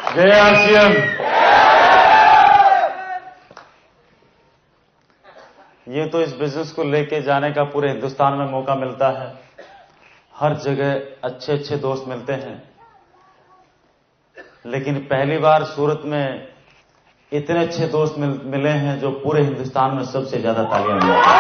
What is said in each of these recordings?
जय आरसीएम। ये तो इस बिजनेस को लेके जाने का पूरे हिंदुस्तान में मौका मिलता है। हर जगह अच्छे अच्छे दोस्त मिलते हैं, लेकिन पहली बार सूरत में इतने अच्छे दोस्त मिले हैं जो पूरे हिंदुस्तान में सबसे ज्यादा तालियां बजाते हैं।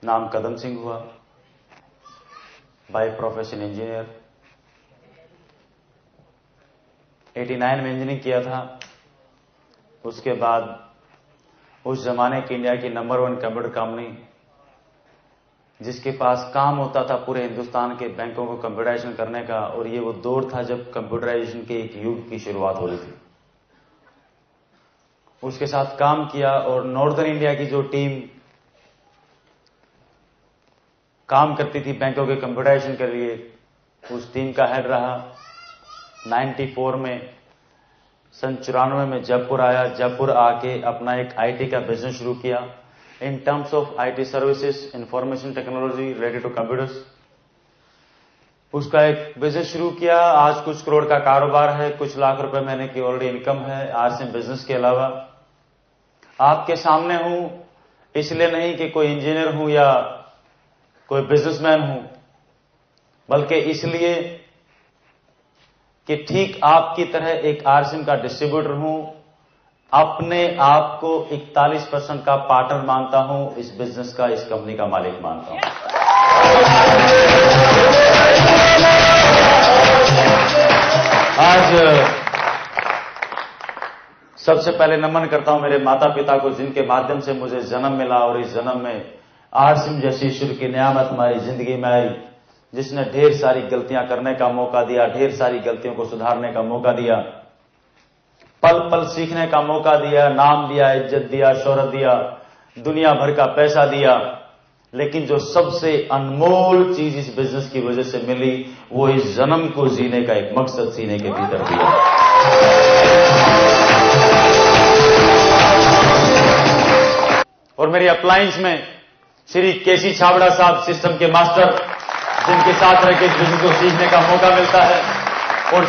नाम कदम सिंह हुआ, बाय प्रोफेशन इंजीनियर। 89 में इंजीनियरिंग किया था। उसके बाद उस जमाने की इंडिया की नंबर 1 कंप्यूटर कंपनी, जिसके पास काम होता था पूरे हिंदुस्तान के बैंकों को कंप्यूटराइजेशन करने का, और ये वो दौर था जब कंप्यूटराइजेशन के एक युग की शुरुआत हो रही थी। उसके साथ काम किया और नॉर्दर्न इंडिया की जो टीम काम करती थी बैंकों के कंप्यूटराइजेशन के लिए, उस टीम का हेड रहा। 94 में सन 94 में जयपुर आया। जयपुर आके अपना एक आईटी का बिजनेस शुरू किया in terms of IT services, information technology related to computers. उसका एक बिजनेस शुरू किया। आज कुछ करोड़ का कारोबार है, कुछ लाख रुपए महीने की ऑलरेडी इनकम है आरसीएम बिजनेस के अलावा। आपके सामने हूं इसलिए नहीं कि कोई इंजीनियर हूं या कोई बिजनेसमैन हूं, बल्कि इसलिए कि ठीक आपकी तरह एक आरसीएम का डिस्ट्रीब्यूटर हूं। अपने आप को 41% का पार्टनर मानता हूं, इस बिजनेस का, इस कंपनी का मालिक मानता हूं। आज सबसे पहले नमन करता हूं मेरे माता पिता को, जिनके माध्यम से मुझे जन्म मिला और इस जन्म में आरसीएम जैसी ईश्वर की नियामत हमारी जिंदगी में आई, जिसने ढेर सारी गलतियां करने का मौका दिया, ढेर सारी गलतियों को सुधारने का मौका दिया, पल पल सीखने का मौका दिया, नाम दिया, इज्जत दिया, शोहरत दिया, दुनिया भर का पैसा दिया। लेकिन जो सबसे अनमोल चीज इस बिजनेस की वजह से मिली, वो इस जन्म को जीने का एक मकसद सीने के भीतर दिया। और मेरी अप्लायंस में श्री केसी छाबड़ा साहब, सिस्टम के मास्टर, जिनके साथ रह के इस बिजनेस को सीखने का मौका मिलता है, और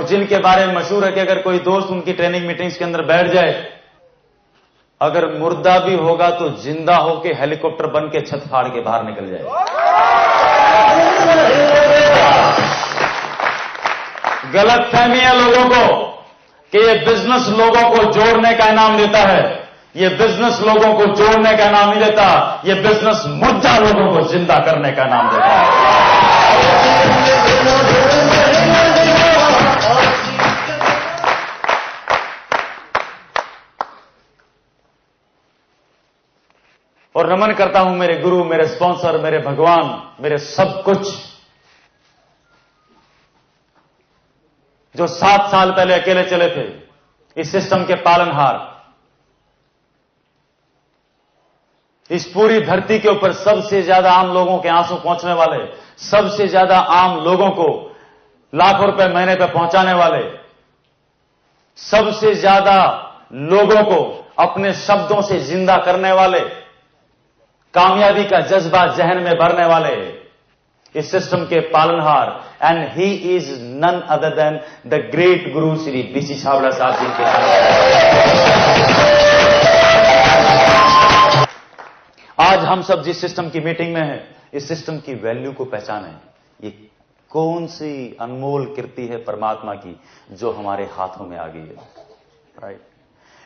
जिनके बारे में मशहूर है कि अगर कोई दोस्त उनकी ट्रेनिंग मीटिंग्स के अंदर बैठ जाए, अगर मुर्दा भी होगा तो जिंदा होके हेलीकॉप्टर बन के छत फाड़ के बाहर निकल जाए। गलत फहमी है लोगों को कि ये बिजनेस लोगों को जोड़ने का इनाम देता है। ये बिजनेस लोगों को जोड़ने का नाम नहीं देता, ये बिजनेस मुर्दा लोगों को जिंदा करने का नाम देता है। और नमन करता हूं मेरे गुरु, मेरे स्पॉन्सर, मेरे भगवान, मेरे सब कुछ, जो 7 साल पहले अकेले चले थे, इस सिस्टम के पालनहार। इस पूरी धरती के ऊपर सबसे ज्यादा आम लोगों के आंसू पहुंचने वाले, सबसे ज्यादा आम लोगों को लाखों रुपए महीने पे पहुंचाने वाले, सबसे ज्यादा लोगों को अपने शब्दों से जिंदा करने वाले, कामयाबी का जज्बा जहन में भरने वाले, इस सिस्टम के पालनहार, and he is none other than the great guru Shri BC Chhabra साहब जी के। आज हम सब जिस सिस्टम की मीटिंग में हैं, इस सिस्टम की वैल्यू को पहचानें। ये कौन सी अनमोल कृति है परमात्मा की जो हमारे हाथों में आ गई है, राइट।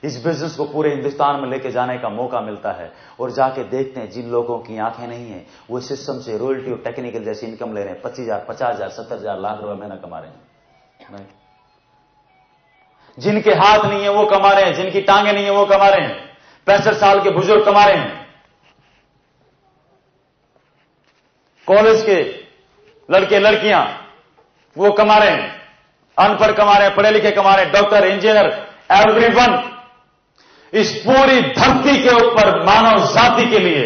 इस बिजनेस को पूरे हिंदुस्तान में लेके जाने का मौका मिलता है, और जाके देखते हैं जिन लोगों की आंखें नहीं है, वो सिस्टम से रॉयल्टी और टेक्निकल जैसी इनकम ले रहे हैं, 25,000, 50,000, 70,000 लाख रुपए महीना कमा रहे हैं, राइट। जिनके हाथ नहीं है वो कमा रहे हैं, जिनकी टांगे नहीं है वो कमा रहे हैं, 65 साल के बुजुर्ग कमा रहे हैं, कॉलेज के लड़के लड़कियां वो कमा रहे हैं, अनपढ़ कमा रहे हैं, पढ़े लिखे कमा रहे हैं, डॉक्टर, इंजीनियर, एवरीवन। इस पूरी धरती के ऊपर मानव जाति के लिए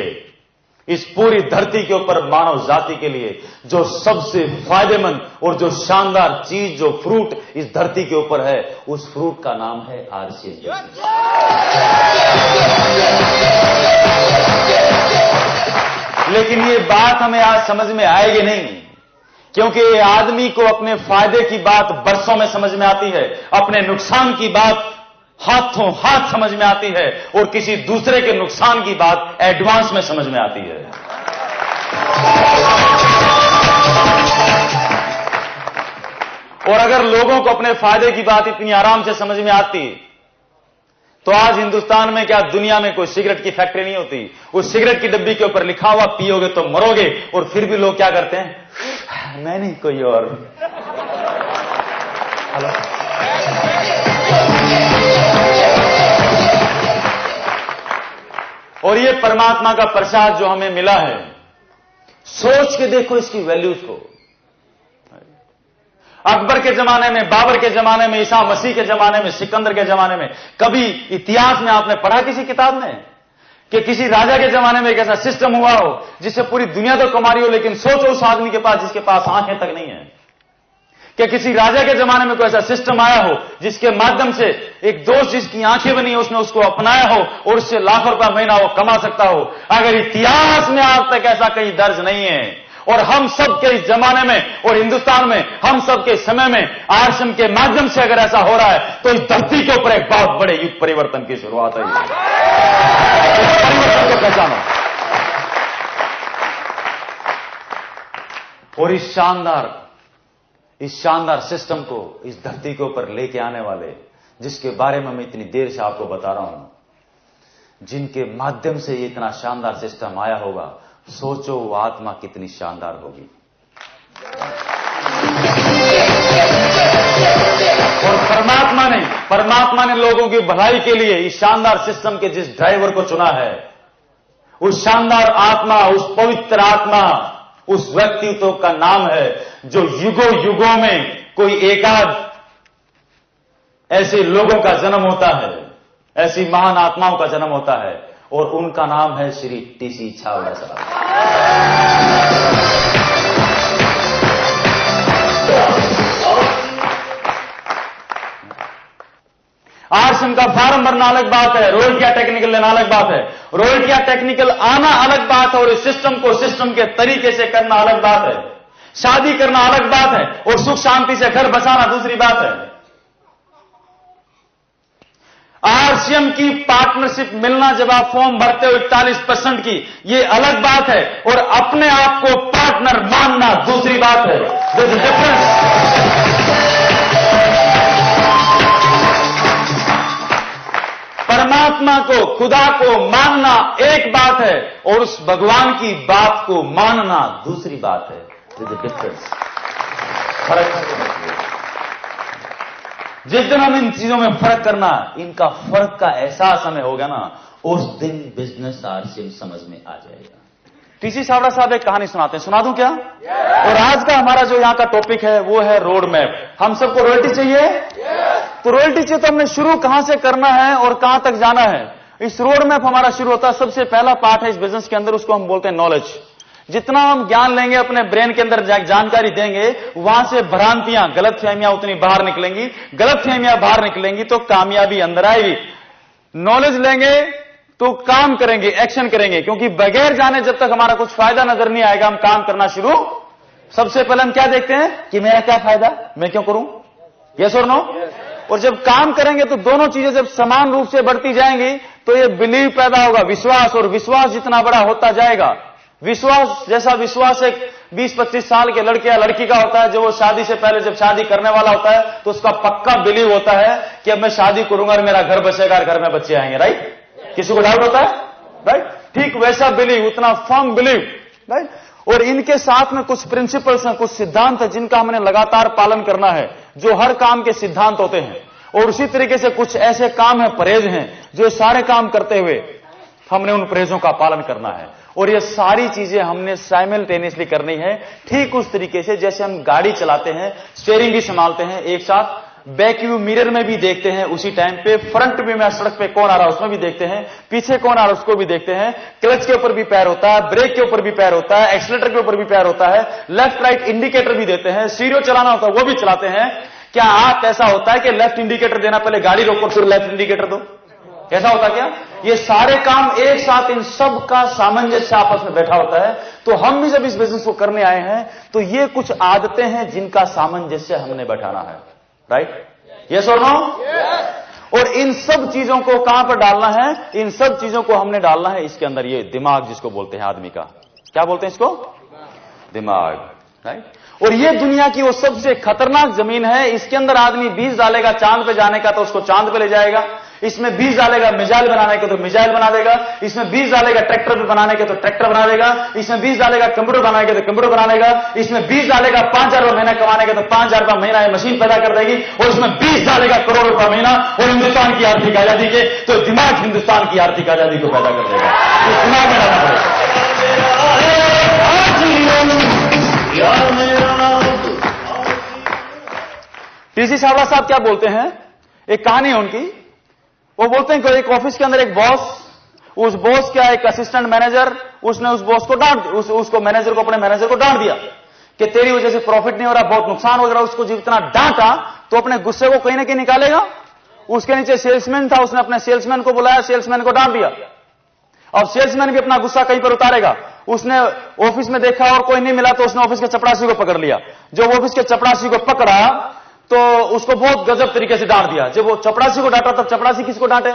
इस पूरी धरती के ऊपर मानव जाति के लिए जो सबसे फायदेमंद और जो शानदार चीज, जो फ्रूट इस धरती के ऊपर है, उस फ्रूट का नाम है आरसीएम। लेकिन ये बात हमें आज समझ में आएगी नहीं, क्योंकि ये आदमी को अपने फायदे की बात बरसों में समझ में आती है, अपने नुकसान की बात हाथों हाथ समझ में आती है, और किसी दूसरे के नुकसान की बात एडवांस में समझ में आती है। और अगर लोगों को अपने फायदे की बात इतनी आराम से समझ में आती तो आज हिंदुस्तान में क्या दुनिया में कोई सिगरेट की फैक्ट्री नहीं होती। उस सिगरेट की डब्बी के ऊपर लिखा हुआ पियोगे तो मरोगे, और फिर भी लोग क्या करते हैं, मैं नहीं कोई और। हेलो, और ये परमात्मा का प्रसाद जो हमें मिला है, सोच के देखो इसकी वैल्यूज को। अकबर के जमाने में, बाबर के जमाने में, ईसा मसीह के जमाने में, सिकंदर के जमाने में, कभी इतिहास में आपने पढ़ा किसी किताब में कि किसी राजा के जमाने में एक ऐसा सिस्टम हुआ हो जिससे पूरी दुनिया तो कमा रही हो, लेकिन सोचो उस आदमी के पास जिसके पास आंखें तक नहीं है। कि किसी राजा के जमाने में कोई ऐसा सिस्टम आया हो जिसके माध्यम से एक दोस्त जिसकी आंखें बनी, उसने उसको अपनाया हो और उससे लाखों रुपया महीना वो कमा सकता हो। अगर इतिहास में आज तक ऐसा कहीं दर्ज नहीं है, और हम सब के इस जमाने में और हिंदुस्तान में हम सब के समय में आरसीएम के माध्यम से अगर ऐसा हो रहा है, तो इस धरती के ऊपर एक बहुत बड़े युग परिवर्तन की शुरुआत है। परिवर्तन को पहचानो, और इस शानदार सिस्टम को इस धरती के ऊपर लेके आने वाले, जिसके बारे में मैं इतनी देर से आपको बता रहा हूं, जिनके माध्यम से ये इतना शानदार सिस्टम आया होगा, सोचो वो आत्मा कितनी शानदार होगी। और परमात्मा ने लोगों की भलाई के लिए इस शानदार सिस्टम के जिस ड्राइवर को चुना है, उस शानदार आत्मा, उस पवित्र आत्मा, उस व्यक्तित्व का नाम है जो युगों युगों में कोई एकाध ऐसे लोगों का जन्म होता है, ऐसी महान आत्माओं का जन्म होता है, और उनका नाम है श्री टीसी छाबड़ा साहब। आरसीएम का फॉर्म भरना अलग बात है, रॉयल्टियां टेक्निकल लेना अलग बात है, रॉयल्टियां टेक्निकल आना अलग बात है, और इस सिस्टम को सिस्टम के तरीके से करना अलग बात है, शादी करना अलग बात है, और सुख शांति से घर बसाना दूसरी बात है। आरसीएम की पार्टनरशिप मिलना जब आप फॉर्म भरते हो 41% की, ये अलग बात है, और अपने आप को पार्टनर मानना दूसरी बात है। This is difference. परमात्मा को, खुदा को मानना एक बात है, और उस भगवान की बात को मानना दूसरी बात है। This is difference. फर्क। जिस दिन हम इन चीजों में फर्क करना, इनका फर्क का एहसास हमें होगा ना, उस दिन बिजनेस आरसीएम समझ में आ जाएगा। टीसी छाबड़ा साहब एक कहानी सुनाते हैं, सुना दूं क्या? और आज का हमारा जो यहां का टॉपिक है वो है रोड मैप। हम सबको रॉयल्टी चाहिए, तो रॉयल्टी चाहिए तो हमने शुरू कहां से करना है और कहां तक जाना है। इस रोड मैप हमारा शुरू होता है, सबसे पहला पार्ट है इस बिजनेस के अंदर, उसको हम बोलते हैं नॉलेज। जितना हम ज्ञान लेंगे, अपने ब्रेन के अंदर जानकारी देंगे, वहां से भ्रांतियां, गलतफहमियां उतनी बाहर निकलेंगी। गलतफहमियां बाहर निकलेंगी तो कामयाबी अंदर आएगी। नॉलेज लेंगे तो काम करेंगे, एक्शन करेंगे, क्योंकि बगैर जाने जब तक हमारा कुछ फायदा नजर नहीं आएगा, हम काम करना शुरू। सबसे पहले हम क्या देखते हैं कि मेरा क्या फायदा, मैं क्यों करूं, यस और नो। और जब काम करेंगे तो दोनों चीजें जब समान रूप से बढ़ती जाएंगी तो ये बिलीव पैदा होगा, विश्वास, और विश्वास जितना बड़ा होता जाएगा, विश्वास जैसा विश्वास एक 20-25 साल के लड़के या लड़की का होता है, जो वो शादी से पहले जब शादी करने वाला होता है तो उसका पक्का बिलीव होता है कि अब मैं शादी करूंगा और मेरा घर बसेगा और घर में बच्चे आएंगे, राइट। किसी को डाउट होता है, राइट। ठीक वैसा बिलीव, उतना फर्म बिलीव, राइट। और इनके साथ में कुछ प्रिंसिपल्स हैं, कुछ सिद्धांत है जिनका हमने लगातार पालन करना है, जो हर काम के सिद्धांत होते हैं। और उसी तरीके से कुछ ऐसे काम है, परहेज हैं, जो सारे काम करते हुए हमने उन परहेजों का पालन करना है। और ये सारी चीजें हमने साइमल्टेनियसली करनी है, ठीक उस तरीके से जैसे हम गाड़ी चलाते हैं, स्टीयरिंग भी संभालते हैं, एक साथ बैक व्यू मिरर में भी देखते हैं उसी टाइम पे, फ्रंट व्यू में सड़क पे कौन आ रहा है उसमें भी देखते हैं, पीछे कौन आ रहा है उसको भी देखते हैं, क्लच के ऊपर भी पैर होता है, ब्रेक के ऊपर भी पैर होता है, एक्सीलरेटर के ऊपर भी पैर होता है, लेफ्ट राइट इंडिकेटर भी देते हैं, स्टीरियो चलाना होता है वो भी चलाते हैं। क्या आप ऐसा होता है कि लेफ्ट इंडिकेटर देना पहले गाड़ी रोको फिर लेफ्ट इंडिकेटर दो? ऐसा होता क्या? ये सारे काम एक साथ, इन सब का सामंजस्य आपस में बैठा होता है। तो हम भी जब इस बिजनेस को करने आए हैं तो ये कुछ आदतें हैं जिनका सामंजस्य हमने बैठाना है। राइट? यस और नो? और इन सब चीजों को कहां पर डालना है? इन सब चीजों को हमने डालना है इसके अंदर, ये दिमाग जिसको बोलते हैं आदमी का। क्या बोलते हैं इसको? दिमाग। राइट? और ये दुनिया की वो सबसे खतरनाक जमीन है। इसके अंदर आदमी बीज डालेगा चांद पे जाने का तो उसको चांद पे ले जाएगा, इसमें बीज डालेगा मिसाइल बनाने के तो मिसाइल बना देगा, इसमें बीज डालेगा ट्रैक्टर बनाने के तो ट्रैक्टर बना देगा, इसमें बीज डालेगा कंप्यूटर बनाने के तो कंप्यूटर बना देगा, इसमें बीज डालेगा 5,000 रुपए महीना कमाने के तो 5,000 रुपए महीना ये मशीन पैदा कर देगी, और इसमें बीज डालेगा करोड़ रुपए महीना और हिंदुस्तान की आर्थिक आजादी के तो दिमाग हिंदुस्तान की आर्थिक आजादी को पैदा कर देगा। तो दिमाग में डालना पड़ेगा। टीसी सावड़ा साहब क्या बोलते हैं, एक कहानी है उनकी। वो बोलते हैं कि एक ऑफिस के अंदर एक बॉस, उस बॉस का एक असिस्टेंट मैनेजर, उसने उस बॉस को उसको मैनेजर को, अपने मैनेजर को डांट दिया कि तेरी वजह से प्रॉफिट नहीं हो रहा, बहुत नुकसान हो रहा। उसको जितना डांटा तो अपने गुस्से को कहीं ना कहीं निकालेगा। उसके नीचे सेल्समैन था, उसने अपने सेल्समैन को बुलाया, सेल्समैन को डांट दिया। अब सेल्समैन भी अपना गुस्सा कहीं पर उतारेगा। उसने ऑफिस में देखा और कोई नहीं मिला तो उसने ऑफिस के चपरासी को पकड़ लिया। जब ऑफिस के चपरासी को पकड़ा तो उसको बहुत गजब तरीके से डांट दिया। जब वो चपरासी को डांटा तब चपरासी किसको डांटे?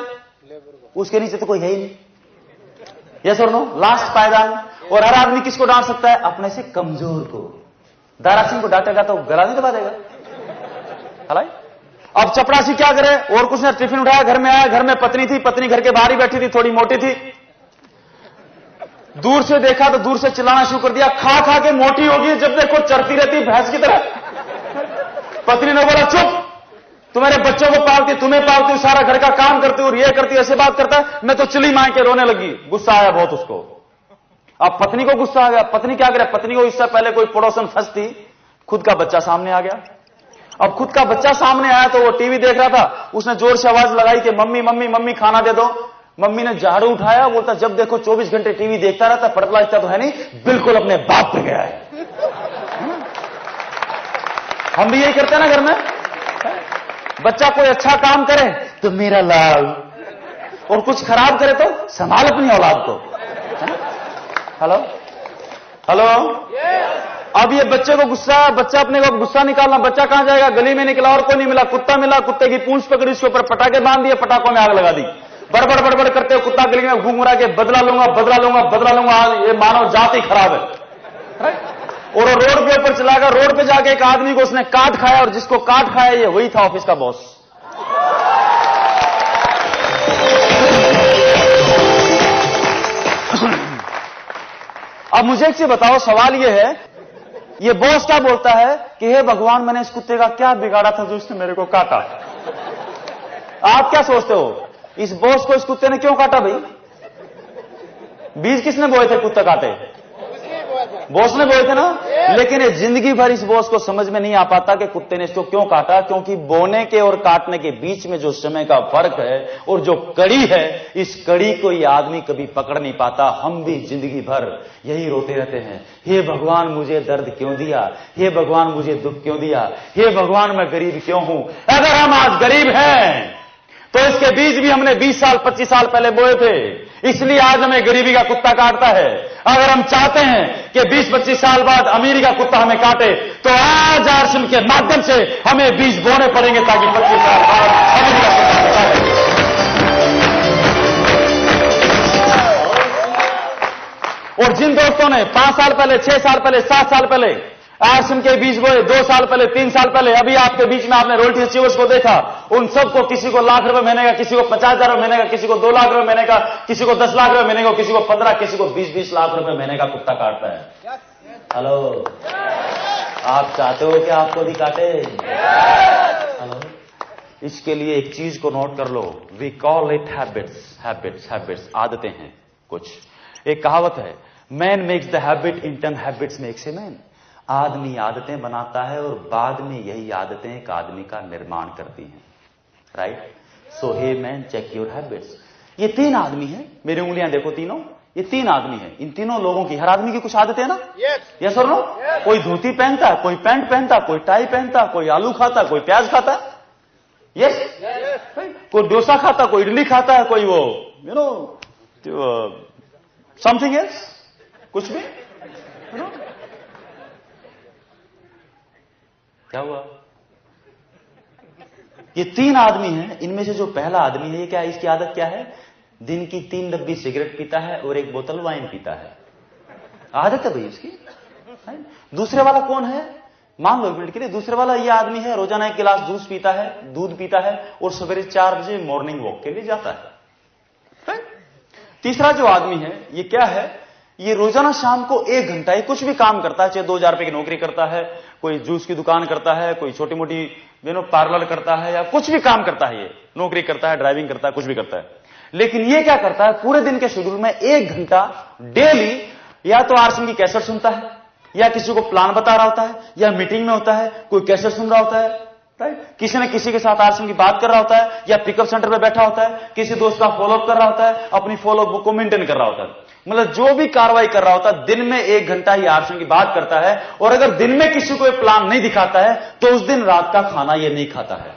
उसके नीचे तो कोई है ही नहीं। यस और नो? लास्ट पायदान। और हर आदमी किसको डांट सकता है? अपने से कमजोर को। दारा सिंह को डांटेगा तो गला नहीं दबा देगा। हलाई? अब चपरासी क्या करे? और कुछ ने टिफिन उठाया, घर में आया, घर में पत्नी थी, पत्नी घर के बाहर ही बैठी थी, थोड़ी मोटी थी। दूर से देखा तो दूर से चिल्लाना शुरू कर दिया, खा खा के मोटी होगी, जब देखो चरती रहती भैंस की तरह। पत्नी ने बोला, चुप, तुम्हारे बच्चों को पालती, तुम्हें पालती हूं, सारा घर का काम करती हूं, ये करती, ऐसे बात करता है। मैं तो चिल्ली मार के रोने लगी। गुस्सा आया बहुत उसको। अब पत्नी को गुस्सा आ गया। पत्नी क्या करे? पत्नी को इससे पहले कोई पड़ोसन फंसती, खुद का बच्चा सामने आ गया। अब खुद का बच्चा सामने आया तो वो टीवी देख रहा था। उसने जोर से आवाज लगाई कि मम्मी मम्मी मम्मी खाना दे दो। मम्मी ने झाड़ू उठाया, बोलता जब देखो 24 घंटे टीवी देखता रहता, पढ़ता लिखता तो है नहीं, बिल्कुल अपने बाप पे गया है। हम भी यही करते हैं ना घर में। बच्चा कोई अच्छा काम करे तो मेरा लाल, और कुछ खराब करे तो संभाल अपनी औलाद को। Hello hello. अब ये बच्चे को गुस्सा, बच्चा अपने को गुस्सा निकालना, बच्चा कहां जाएगा? गली में निकला और कोई नहीं मिला, कुत्ता मिला, कुत्ते की पूंछ पकड़ी, उसके ऊपर पटाखे बांध दिए, पटाखों में आग लगा दी। बड़बड़ बड़बड़ करते हुए कुत्ता गली में घूम रहा के बदला लूंगा बदला लूंगा बदला लूंगा। ये मानव जाति खराब है। और रोड के ऊपर चला गया। रोड पे जाके एक आदमी को उसने काट खाया, और जिसको काट खाया ये वही था ऑफिस का बॉस। अब मुझे एक चीज बताओ, सवाल ये है, ये बॉस क्या बोलता है कि हे भगवान, मैंने इस कुत्ते का क्या बिगाड़ा था जो इसने मेरे को काटा? आप क्या सोचते हो? इस बॉस को इस कुत्ते ने क्यों काटा भाई? बीज किसने बोए थे कुत्ता काटे? बॉस ने बोए थे ना। लेकिन ये जिंदगी भर इस बॉस को समझ में नहीं आ पाता कि कुत्ते ने इसको क्यों काटा, क्योंकि बोने के और काटने के बीच में जो समय का फर्क है और जो कड़ी है, इस कड़ी को ये आदमी कभी पकड़ नहीं पाता। हम भी जिंदगी भर यही रोते रहते हैं, हे भगवान मुझे दर्द क्यों दिया, हे भगवान मुझे दुख क्यों दिया, हे भगवान मैं गरीब क्यों हूं। अगर हम आज गरीब हैं तो इसके बीज भी हमने 20 साल 25 साल पहले बोए थे, इसलिए आज हमें गरीबी का कुत्ता काटता है। अगर हम चाहते हैं कि 20-25 साल बाद अमीरी का कुत्ता हमें काटे तो आज आरसीएम के माध्यम से हमें बीज बोने पड़ेंगे ताकि 25 साल बाद अमीरी का कुत्ता काटे। और जिन दोस्तों ने 5 साल पहले, 6 साल पहले, 7 साल पहले आरसीएम के बीज बोए, 2 साल पहले, 3 साल पहले, अभी आपके बीच में आपने रॉयल्टी अचीवर्स को देखा, उन सबको किसी को लाख रुपए महीने का, किसी को 50,000 रुपए महीने का, किसी को 2 लाख रुपए महीने का, किसी को 10 लाख रुपए महीने का, किसी को 15, किसी को 20-20 लाख रुपए महीने का कुत्ता काटता है। हेलो, आप चाहते हो कि आपको भी काटे? हेलो, इसके लिए एक चीज को नोट कर लो, we call it habits. Habits, habits, आदतें हैं कुछ। एक कहावत है, man makes the habit in turn, habits makes a man. आदमी आदतें बनाता है और बाद में यही आदतें एक आदमी का निर्माण करती हैं, right? So hey man, check your habits. ये 3 आदमी हैं, मेरी उंगलियां देखो तीनों, ये 3 आदमी हैं। इन तीनों लोगों की, हर आदमी की कुछ आदतें हैं ना? यस और नो? कोई धोती पहनता है, कोई पैंट पहनता है, कोई टाई पहनता है, कोई आलू खाता है, कोई प्याज खाता है, यस? कोई डोसा खाता, कोई इडली खाता है, कोई वो समथिंग एल्स, कुछ भी, क्या हुआ? ये 3 आदमी हैं। इनमें से जो पहला आदमी है, ये क्या है, इसकी आदत क्या है? दिन की 3 डब्बी सिगरेट पीता है और 1 बोतल वाइन पीता है। आदत है भाई इसकी। दूसरे वाला कौन है? मान लो 1 मिनट के लिए, दूसरे वाला ये आदमी है, रोजाना 1 गिलास दूध पीता है और सवेरे 4 बजे मॉर्निंग वॉक के लिए जाता है। तीसरा जो आदमी है, ये क्या है? ये रोजाना शाम को 1 घंटा ये कुछ भी काम करता है, चाहे 2000 रुपए की नौकरी करता है, कोई जूस की दुकान करता है, कोई छोटी मोटी पार्लर करता है, या कुछ भी काम करता है, ये नौकरी करता है, ड्राइविंग करता है, कुछ भी करता है। लेकिन ये क्या करता है? पूरे दिन के शेड्यूल में 1 घंटा डेली या तो आरसीएम की कैसेट सुनता है, या किसी को प्लान बता रहा होता है, या मीटिंग में होता है, कोई कैसेट सुन रहा होता है, राइट? किसी न किसी के साथ आरसीएम की बात कर रहा होता है, या पिकअप सेंटर पे बैठा होता है, किसी दोस्त का फॉलोअप कर रहा होता है, अपनी फॉलोअप बुक को मेंटेन कर रहा होता है। मतलब जो भी कार्रवाई कर रहा होता है, दिन में 1 घंटा ही आरसीएम की बात करता है। और अगर दिन में किसी को प्लान नहीं दिखाता है तो उस दिन रात का खाना ये नहीं खाता है,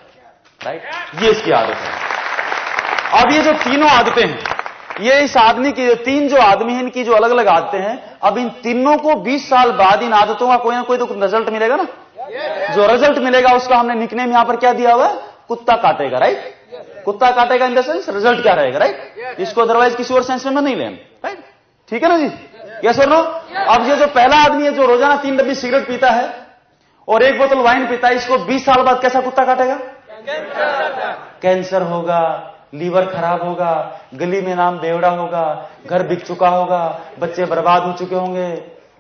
राइट? ये इसकी आदत है। अब ये जो तीनों आदतें हैं, ये इस आदमी की 3 जो आदमी हैं, इनकी जो अलग अलग आदतें हैं, अब इन तीनों को 20 साल बाद इन आदतों का कोई ना कोई तो रिजल्ट मिलेगा ना। जो रिजल्ट मिलेगा उसका हमने निकनेम यहां पर क्या दिया हुआ है? कुत्ता काटेगा, राइट? कुत्ता काटेगा इन द सेंस रिजल्ट क्या रहेगा, राइट? इसको अदरवाइज किसी और सेंस में नहीं लें, राइट? ठीक है ना जी? यस और नो? अब ये जो पहला आदमी है, जो रोजाना 3 डब्बी सिगरेट पीता है और 1 बोतल वाइन पीता है, इसको 20 साल बाद कैसा कुत्ता काटेगा? कैंसर होगा, लीवर खराब होगा, गली में नाम बेवड़ा होगा, घर बिक चुका होगा, बच्चे बर्बाद हो चुके होंगे,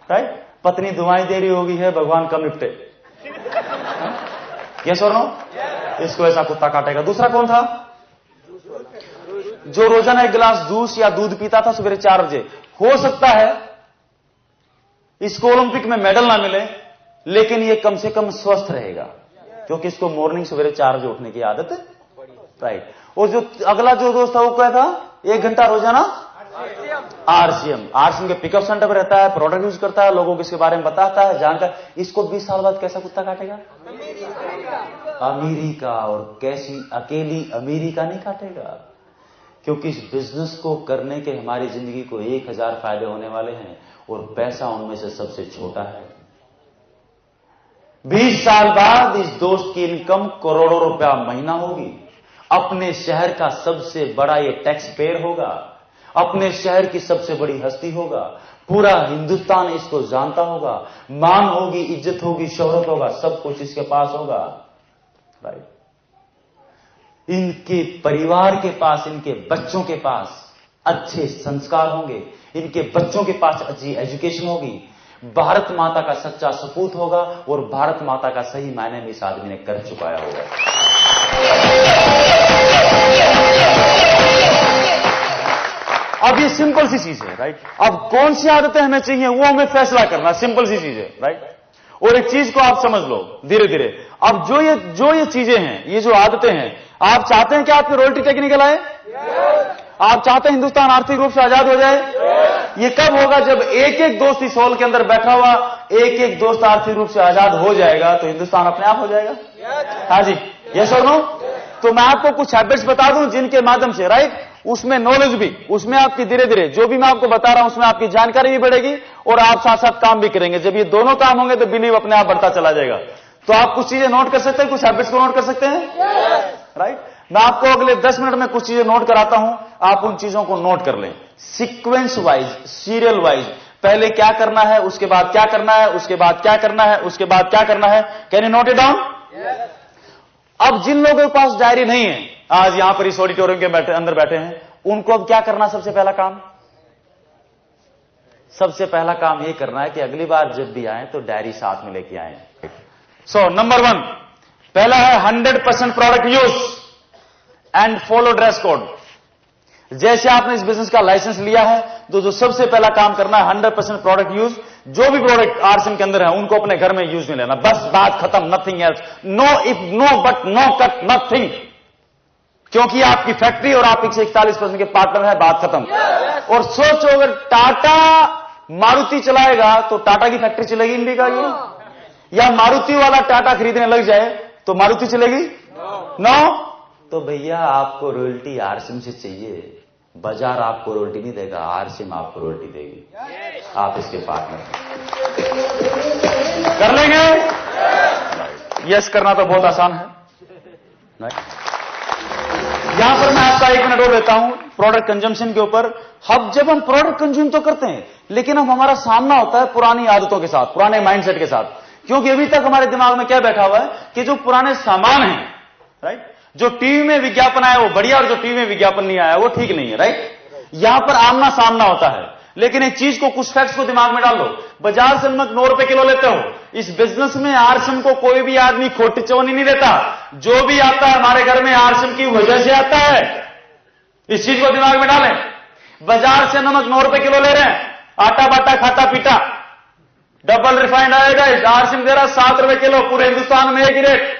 राइट? पत्नी दुआएं दे रही होगी, है भगवान कम निपटे। यस और नो? इसको ऐसा कुत्ता काटेगा। दूसरा कौन था? जो रोजाना 1 गिलास जूस या दूध पीता था सवेरे 4 बजे। हो सकता है इसको ओलंपिक में मेडल ना मिले, लेकिन ये कम से कम स्वस्थ रहेगा, क्योंकि इसको मॉर्निंग सवेरे 4 बजे उठने की आदत है, राइट? और जो अगला जो दोस्त था वो क्या था? 1 घंटा रोजाना आरसीएम के पिकअप सेंटर पर रहता है, प्रोडक्ट यूज करता है, लोगों को इसके बारे में बताता है, जानकर। इसको 20 साल बाद कैसा कुत्ता काटेगा? अमीरी का। और कैसी अकेली अमीरी का नहीं काटेगा, क्योंकि इस बिजनेस को करने के हमारी जिंदगी को 1000 फायदे होने वाले हैं और पैसा उनमें से सबसे छोटा है। 20 साल बाद इस दोस्त की इनकम करोड़ों रुपया महीना होगी, अपने शहर का सबसे बड़ा ये टैक्स पेयर होगा, अपने शहर की सबसे बड़ी हस्ती होगा, पूरा हिंदुस्तान इसको जानता होगा, मान होगी, इज्जत होगी, शोहरत होगा, सब कुछ इसके पास होगा, राइट? इनके परिवार के पास, इनके बच्चों के पास अच्छे संस्कार होंगे, इनके बच्चों के पास अच्छी एजुकेशन होगी, भारत माता का सच्चा सपूत होगा और भारत माता का सही मायने में इस आदमी ने कर चुकाया होगा। अब ये सिंपल सी चीज है, राइट? अब कौन सी आदतें हमें चाहिए वो हमें फैसला करना, सिंपल सी चीज है, राइट? और एक चीज को आप समझ लो धीरे धीरे। अब जो ये चीजें हैं, ये जो आदतें हैं, आप चाहते हैं कि आपकी रॉयल्टी टेक्निकल आए? आप चाहते हैं हिंदुस्तान आर्थिक रूप से आजाद हो जाए? ये कब होगा? जब एक एक दोस्त इस हॉल के अंदर बैठा हुआ एक एक दोस्त आर्थिक रूप से आजाद हो जाएगा तो हिंदुस्तान अपने आप हो जाएगा। हाँ जी, यस और नो? तो मैं आपको कुछ हैबिट्स बता दूं जिनके माध्यम से, राइट, उसमें नॉलेज भी, उसमें आपकी धीरे धीरे जो भी मैं आपको बता रहा हूं उसमें आपकी जानकारी भी बढ़ेगी और आप साथ साथ काम भी करेंगे। जब ये दोनों काम होंगे तो बिलीव अपने आप बढ़ता चला जाएगा। तो आप कुछ चीजें नोट कर सकते हैं, कुछ हैबिट्स को नोट कर सकते हैं, राइट? मैं आपको अगले 10 मिनट में कुछ चीजें नोट कराता हूं, आप उन चीजों को नोट कर लें सीक्वेंस वाइज, सीरियल वाइज। पहले क्या करना है, उसके बाद क्या करना है, उसके बाद क्या करना है, उसके बाद क्या करना है। Can you note it down? अब जिन लोगों के पास डायरी नहीं है, आज यहां पर इस ऑडिटोरियम के अंदर बैठे हैं, उनको अब क्या करना? सबसे पहला काम, सबसे पहला काम यह करना है कि अगली बार जब भी आए तो डायरी साथ में लेके आए। सो नंबर 1 पहला है 100% product use and follow dress code. जैसे आपने इस बिजनेस का लाइसेंस लिया है तो जो सबसे पहला काम करना है 100% प्रोडक्ट यूज, जो भी प्रोडक्ट आरसीएम के अंदर है उनको अपने घर में यूज में लेना, बस बात खत्म, nothing else, no if no but no cut nothing, क्योंकि आपकी फैक्ट्री और आप 41% के पार्टनर है, बात खत्म। और सोचो अगर टाटा मारुति चलाएगा तो टाटा की फैक्ट्री चलेगी इंडिया की, या मारुति वाला टाटा खरीदने लग जाए तो मारुति चलेगी? नो। तो भैया आपको रॉयल्टी आरसीएम से चाहिए, बाजार आपको रॉयल्टी नहीं देगा, आरसीएम आपको रॉयल्टी देगी, आप इसके पार्टनर कर लेंगे। यस करना तो बहुत आसान है। यहां पर मैं आपका 1 मिनट और लेता हूं प्रोडक्ट कंजम्पशन के ऊपर। अब जब हम प्रोडक्ट कंज्यूम तो करते हैं, लेकिन अब हमारा सामना होता है पुरानी आदतों के साथ, पुराने माइंडसेट के साथ, क्योंकि अभी तक हमारे दिमाग में क्या बैठा हुआ है कि जो पुराने सामान है, राइट, जो टीवी में विज्ञापन आया वो बढ़िया और जो टीवी में विज्ञापन नहीं आया वो ठीक नहीं है, राइट। यहां पर आमना सामना होता है, लेकिन एक चीज को, कुछ फैक्ट्स को दिमाग में डाल लो। बाजार से नमक 9 रुपए किलो लेते हो, इस बिजनेस में आरसीएम को कोई भी आदमी खोटी चवनी नहीं देता, जो भी आता है हमारे घर में आरसीएम की वजह से आता है। इस चीज को दिमाग में डालें। बाजार से नमक 9 रुपए किलो ले रहे हैं, आटा बाटा खाता पीटा, डबल रिफाइंड आयोडाइज आरसीएम दे रहा 7 रुपए किलो, पूरे हिंदुस्तान में एक ही रेट।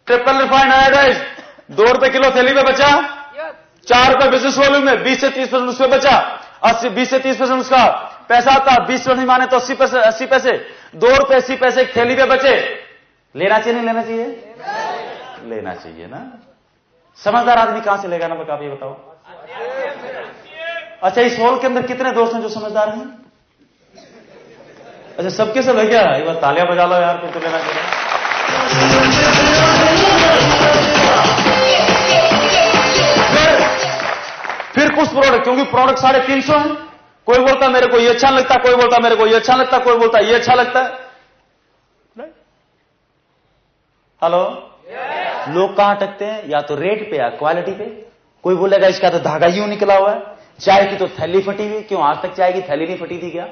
ट्रिपल रिफाइंड आयोडाइज 2 रुपए किलो थैली पे बचा, 4 रुपए बिजनेस वॉल्यूम में 20 से 30% उस पर बचा, 20 से 30% उसका पैसा आता, 20% माने तो 80 पैसे, 2 रुपए 80 पैसे एक थैली पे बचे। लेना चाहिए नहीं लेना चाहिए? लेना चाहिए ना। समझदार आदमी कहां से लेगा ना, आप ये बताओ। अच्छा, इस हॉल के अंदर कितने दोस्त हैं जो समझदार हैं? अच्छा, सबके सब है क्या? एक बार तालियां बजा लो यार, फिर तो लेना चाहिए। फिर कुछ प्रोडक्ट, क्योंकि प्रोडक्ट 350 है, कोई बोलता मेरे को ये अच्छा लगता, कोई बोलता मेरे को ये अच्छा लगता, कोई बोलता ये अच्छा लगता है। हेलो, लोग कहां अटकते हैं? या तो रेट पे या क्वालिटी पे। कोई बोलेगा इसका तो धागा यूं निकला हुआ है, चाय की तो थैली फटी हुई, क्यों आज तक चाय की थैली नहीं फटी थी क्या?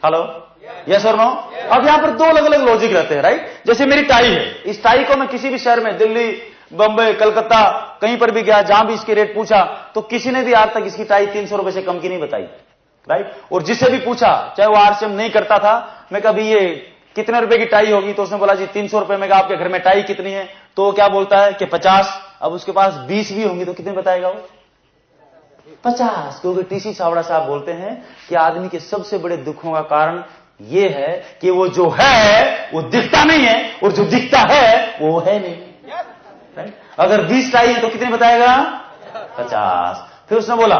हेलो, यस और नो? अब यहां पर 2 अलग अलग लॉजिक रहते हैं, राइट। जैसे मेरी टाई है, इस टाई को मैं किसी भी शहर में, दिल्ली, बंबई, कलकत्ता, कहीं पर भी गया, जहां भी इसके रेट पूछा तो किसी ने भी आज तक इसकी टाई 300 रुपए से कम की नहीं बताई, राइट। और जिससे भी पूछा, चाहे वो आरसीएम नहीं करता था, मैं कभी ये कितने रुपए की टाई होगी, तो उसने बोला जी 300 रुपए में। आपके घर में टाई कितनी है? तो वो क्या बोलता है कि 50। अब उसके पास 20 भी होंगी तो कितने बताएगा वो? 50। क्योंकि टीसी छावड़ा साहब बोलते हैं कि आदमी के सबसे बड़े दुखों का कारण ये है कि वो जो है वो दिखता नहीं है, और जो दिखता है वो है नहीं। अगर 20 टाई है तो कितने बताएगा? 50। फिर उसने बोला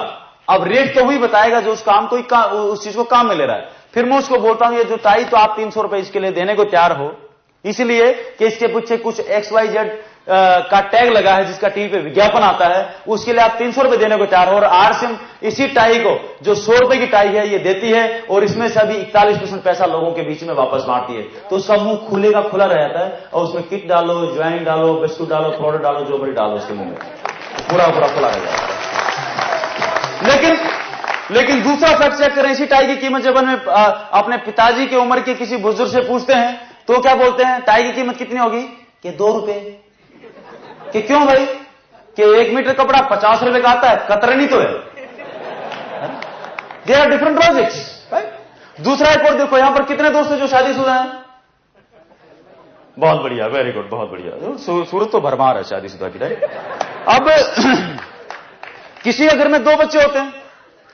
अब रेट तो वही बताएगा जो उस काम को, उस चीज को काम में ले रहा है। फिर मैं उसको बोलता हूं ये जो टाई तो आप 300 रुपए इसके लिए देने को तैयार हो, इसलिए कि इसके पीछे कुछ XYZ का टैग लगा है जिसका टीवी पे विज्ञापन आता है, उसके लिए आप 300 रुपए देने को तैयार हो। और आरसीएम इसी टाई को, जो 100 रुपए की टाई है, ये देती है, और इसमें से अभी 41% पैसा लोगों के बीच में वापस बांटती है। तो सब मुंह खुले का खुला रहता है, और उसमें किट डालो, ज्वाइन डालो, बिस्कुट डालो, पाउडर डालो, जो बड़ी डालो उसके मुंह में, पूरा पूरा खुला रह जाता है। लेकिन दूसरा फैक्ट चेक करें, इसी टाई की कीमत जब हम अपने पिताजी की उम्र के किसी बुजुर्ग से पूछते हैं तो क्या बोलते हैं? टाई की कीमत कितनी होगी? कि 2 रुपए। कि क्यों भाई? कि 1 मीटर कपड़ा 50 रुपए का आता है, कतरनी तो है। There are different logics, right. दूसरा एक और देखो, यहां पर कितने दोस्त हैं जो शादीशुदा हैं? बहुत बढ़िया, वेरी गुड, बहुत बढ़िया। सूरत तो भरमार है शादीशुदा की, राइट। अब किसी के घर में 2 बच्चे होते हैं,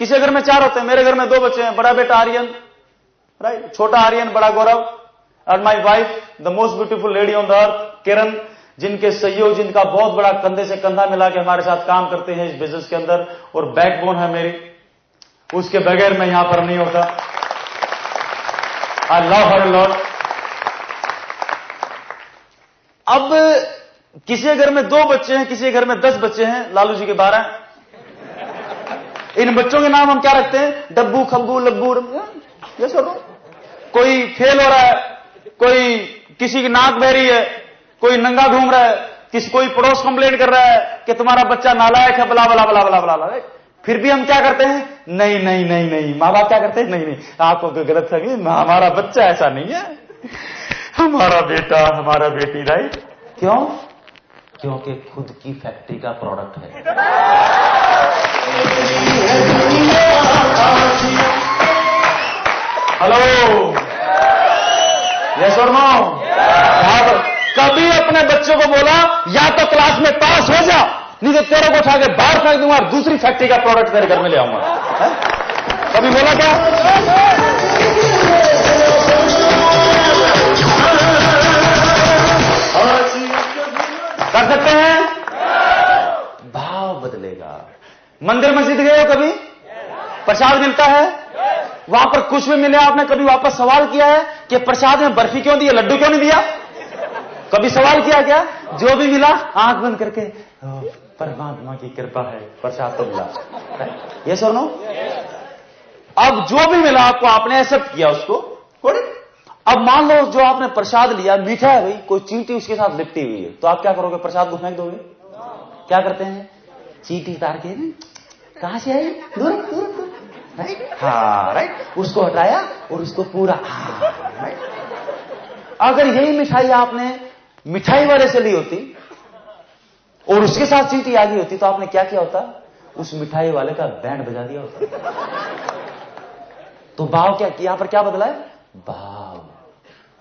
किसी घर में 4 होते हैं। मेरे घर में 2 बच्चे हैं, बड़ा बेटा आर्यन, राइट, छोटा आर्यन, बड़ा गौरव, और my wife the most beautiful lady on the earth, Kiran, जिनके सहयोग, जिनका बहुत बड़ा कंधे से कंधा मिला के हमारे साथ काम करते हैं इस बिजनेस के अंदर, और बैकबोन है मेरी, उसके बगैर मैं यहां पर नहीं होता। I love her lot. अब किसी के घर में 2 बच्चे हैं, किसी के घर में 10 बच्चे हैं, लालू जी के 12। इन बच्चों के नाम हम क्या रखते हैं? डब्बू, खब्बू, लब्बू। ये सब कोई फेल हो रहा है, कोई किसी की नाक बह रही है, कोई नंगा घूम रहा है, कोई पड़ोस कंप्लेंट कर रहा है कि तुम्हारा बच्चा नालायक है, बला बला बला बला बला। फिर भी हम क्या करते हैं? नहीं नहीं नहीं नहीं। माँ बाप क्या करते हैं? नहीं नहीं, आपको गलत फहमी, हमारा बच्चा ऐसा नहीं है, हमारा बेटा, हमारा बेटी, राइट। क्यों? क्योंकि खुद की फैक्ट्री का प्रोडक्ट है। हेलो, यस और नो? कभी अपने बच्चों को बोला या तो क्लास में पास हो जा, नहीं तो तेरे को उठा के बाहर फेंक दूंगा और दूसरी फैक्ट्री का प्रोडक्ट तेरे घर में ले आऊंगा? कभी बोला क्या? कर सकते हैं? भाव बदलेगा। मंदिर मस्जिद गए हो कभी? प्रसाद मिलता है, वहां पर कुछ भी मिले, आपने कभी वापस सवाल किया है कि प्रसाद में बर्फी क्यों दी है, लड्डू क्यों नहीं दिया? कभी सवाल किया क्या? जो भी मिला आंख बंद करके परमात्मा की कृपा है, प्रसाद तो मिला। ये सुनो, अब जो भी मिला आपको, आपने एक्सेप्ट किया उसको। अब मान लो जो आपने प्रसाद लिया मीठा है भाई, कोई चींटी उसके साथ लिपटी हुई है, तो आप क्या करोगे? प्रसाद को फेंक दोगे? क्या करते हैं? चींटी उतार के कहां से आई, दूर दूर दूर, राइट? हाँ राइट, उसको हटाया और उसको पूरा, राइट। अगर यही मिठाई आपने मिठाई वाले से ली होती और उसके साथ चींटी आ गई होती, तो आपने क्या किया होता? उस मिठाई वाले का बैंड बजा दिया होता। तो भाव क्या, यहां पर क्या बदला है? भाव,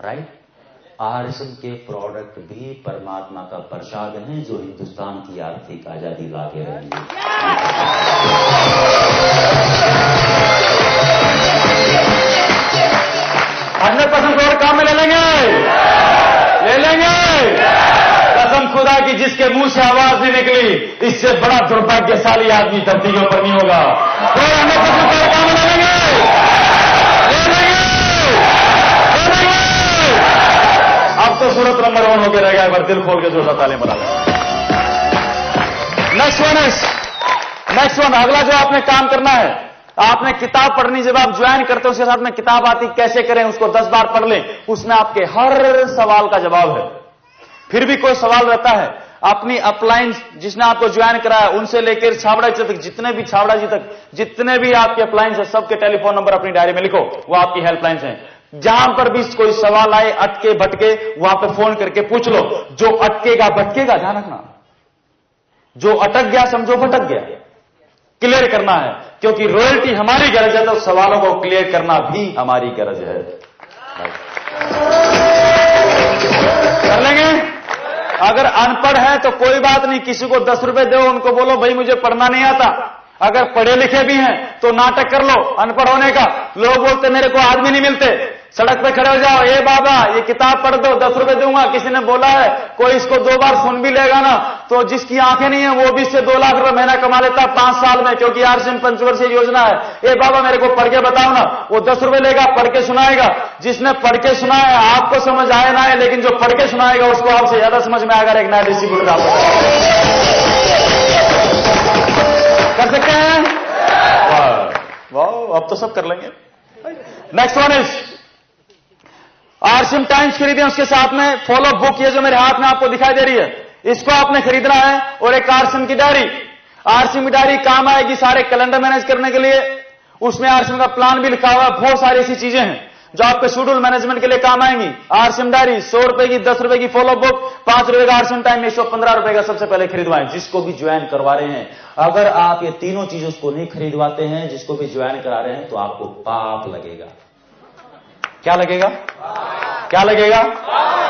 राइट? आरएसएम के प्रोडक्ट भी परमात्मा का प्रसाद है जो हिंदुस्तान की आर्थिक आजादी ला के रहेंगे। 100% प्रोडक्ट काम में ले लेंगे, ले लेंगे। कसम खुदा की जिसके मुंह से आवाज नहीं निकली, इससे बड़ा दुर्भाग्यशाली आदमी धरती के ऊपर नहीं होगा। तो 100% प्रोडक्ट काम में ले लेंगे, ले लेंगे। अब तो सूरत नंबर 1 होकर रह गया, एक बार दिल खोल के जोरदार ताली बना लें। नेक्स्ट वन, अगला जो आपने काम करना है, आपने किताब पढ़नी, जब आप ज्वाइन करते हो उसके साथ में किताब आती, कैसे करें उसको 10 बार पढ़ लें, उसमें आपके हर सवाल का जवाब है। फिर भी कोई सवाल रहता है, अपनी अपलाइंस जिसने आपको ज्वाइन कराया उनसे लेकर छाबड़ा जी तक, जितने भी छाबड़ा जी तक जितने भी आपके अपलाइंस है, सबके टेलीफोन नंबर अपनी डायरी में लिखो, वो आपकी हेल्पलाइंस हैं। जहां पर भी कोई सवाल आए, अटके भटके, वहां पे फोन करके पूछ लो। जो अटकेगा भटकेगा, ध्यान रखना, जो अटक गया समझो भटक गया, क्लियर करना है, क्योंकि रॉयल्टी हमारी गरज है, तो सवालों को क्लियर करना भी हमारी गरज है। कर लेंगे? अगर अनपढ़ है तो कोई बात नहीं, किसी को 10 रुपए दो, उनको बोलो भाई मुझे पढ़ना नहीं आता। अगर पढ़े लिखे भी हैं तो नाटक कर लो अनपढ़ होने का। लोग बोलते मेरे को आदमी नहीं मिलते, सड़क पे खड़े हो जाओ, ए बाबा ये किताब पढ़ दो, 10 रुपए दूंगा। किसी ने बोला है कोई इसको 2 बार सुन भी लेगा ना, तो जिसकी आंखें नहीं है वो भी इससे 2 लाख रुपए महीना कमा लेता 5 साल में, क्योंकि आरसीएम पंचवर्षीय योजना है। ए बाबा मेरे को पढ़ के बताओ ना, वो 10 रुपए लेगा, पढ़ के सुनाएगा। जिसने पढ़ के सुना है, आपको समझ आए ना है, लेकिन जो पढ़ के सुनाएगा उसको आपसे ज्यादा समझ में आएगा। एक नया डिस्ट्रीब्यूटर कर सकते हैं? वाह, अब तो सब कर लेंगे। Next one is RCM times खरीदें, उसके साथ में फॉलो बुक, ये जो मेरे हाथ में आपको दिखाई दे रही है, इसको आपने खरीदना है, और एक आरसीएम की डायरी। आरसीएम की डायरी काम आएगी सारे कैलेंडर मैनेज करने के लिए। उसमें आरसीएम का प्लान भी लिखा हुआ है, बहुत सारी ऐसी चीजें हैं जो आपके शेड्यूल मैनेजमेंट के लिए काम आएंगी। आरसीएम डायरी 100 रुपए की, 10 रुपए की फॉलो बुक, 5 रुपए का आरसीएम टाइम, 115 रुपए का सबसे पहले खरीदवाएं, जिसको भी ज्वाइन करवा रहे हैं। अगर आप ये तीनों चीजों को नहीं खरीदवाते हैं, जिसको भी ज्वाइन करा रहे हैं, तो आपको पाप लगेगा। क्या लगेगा? क्या लगेगा?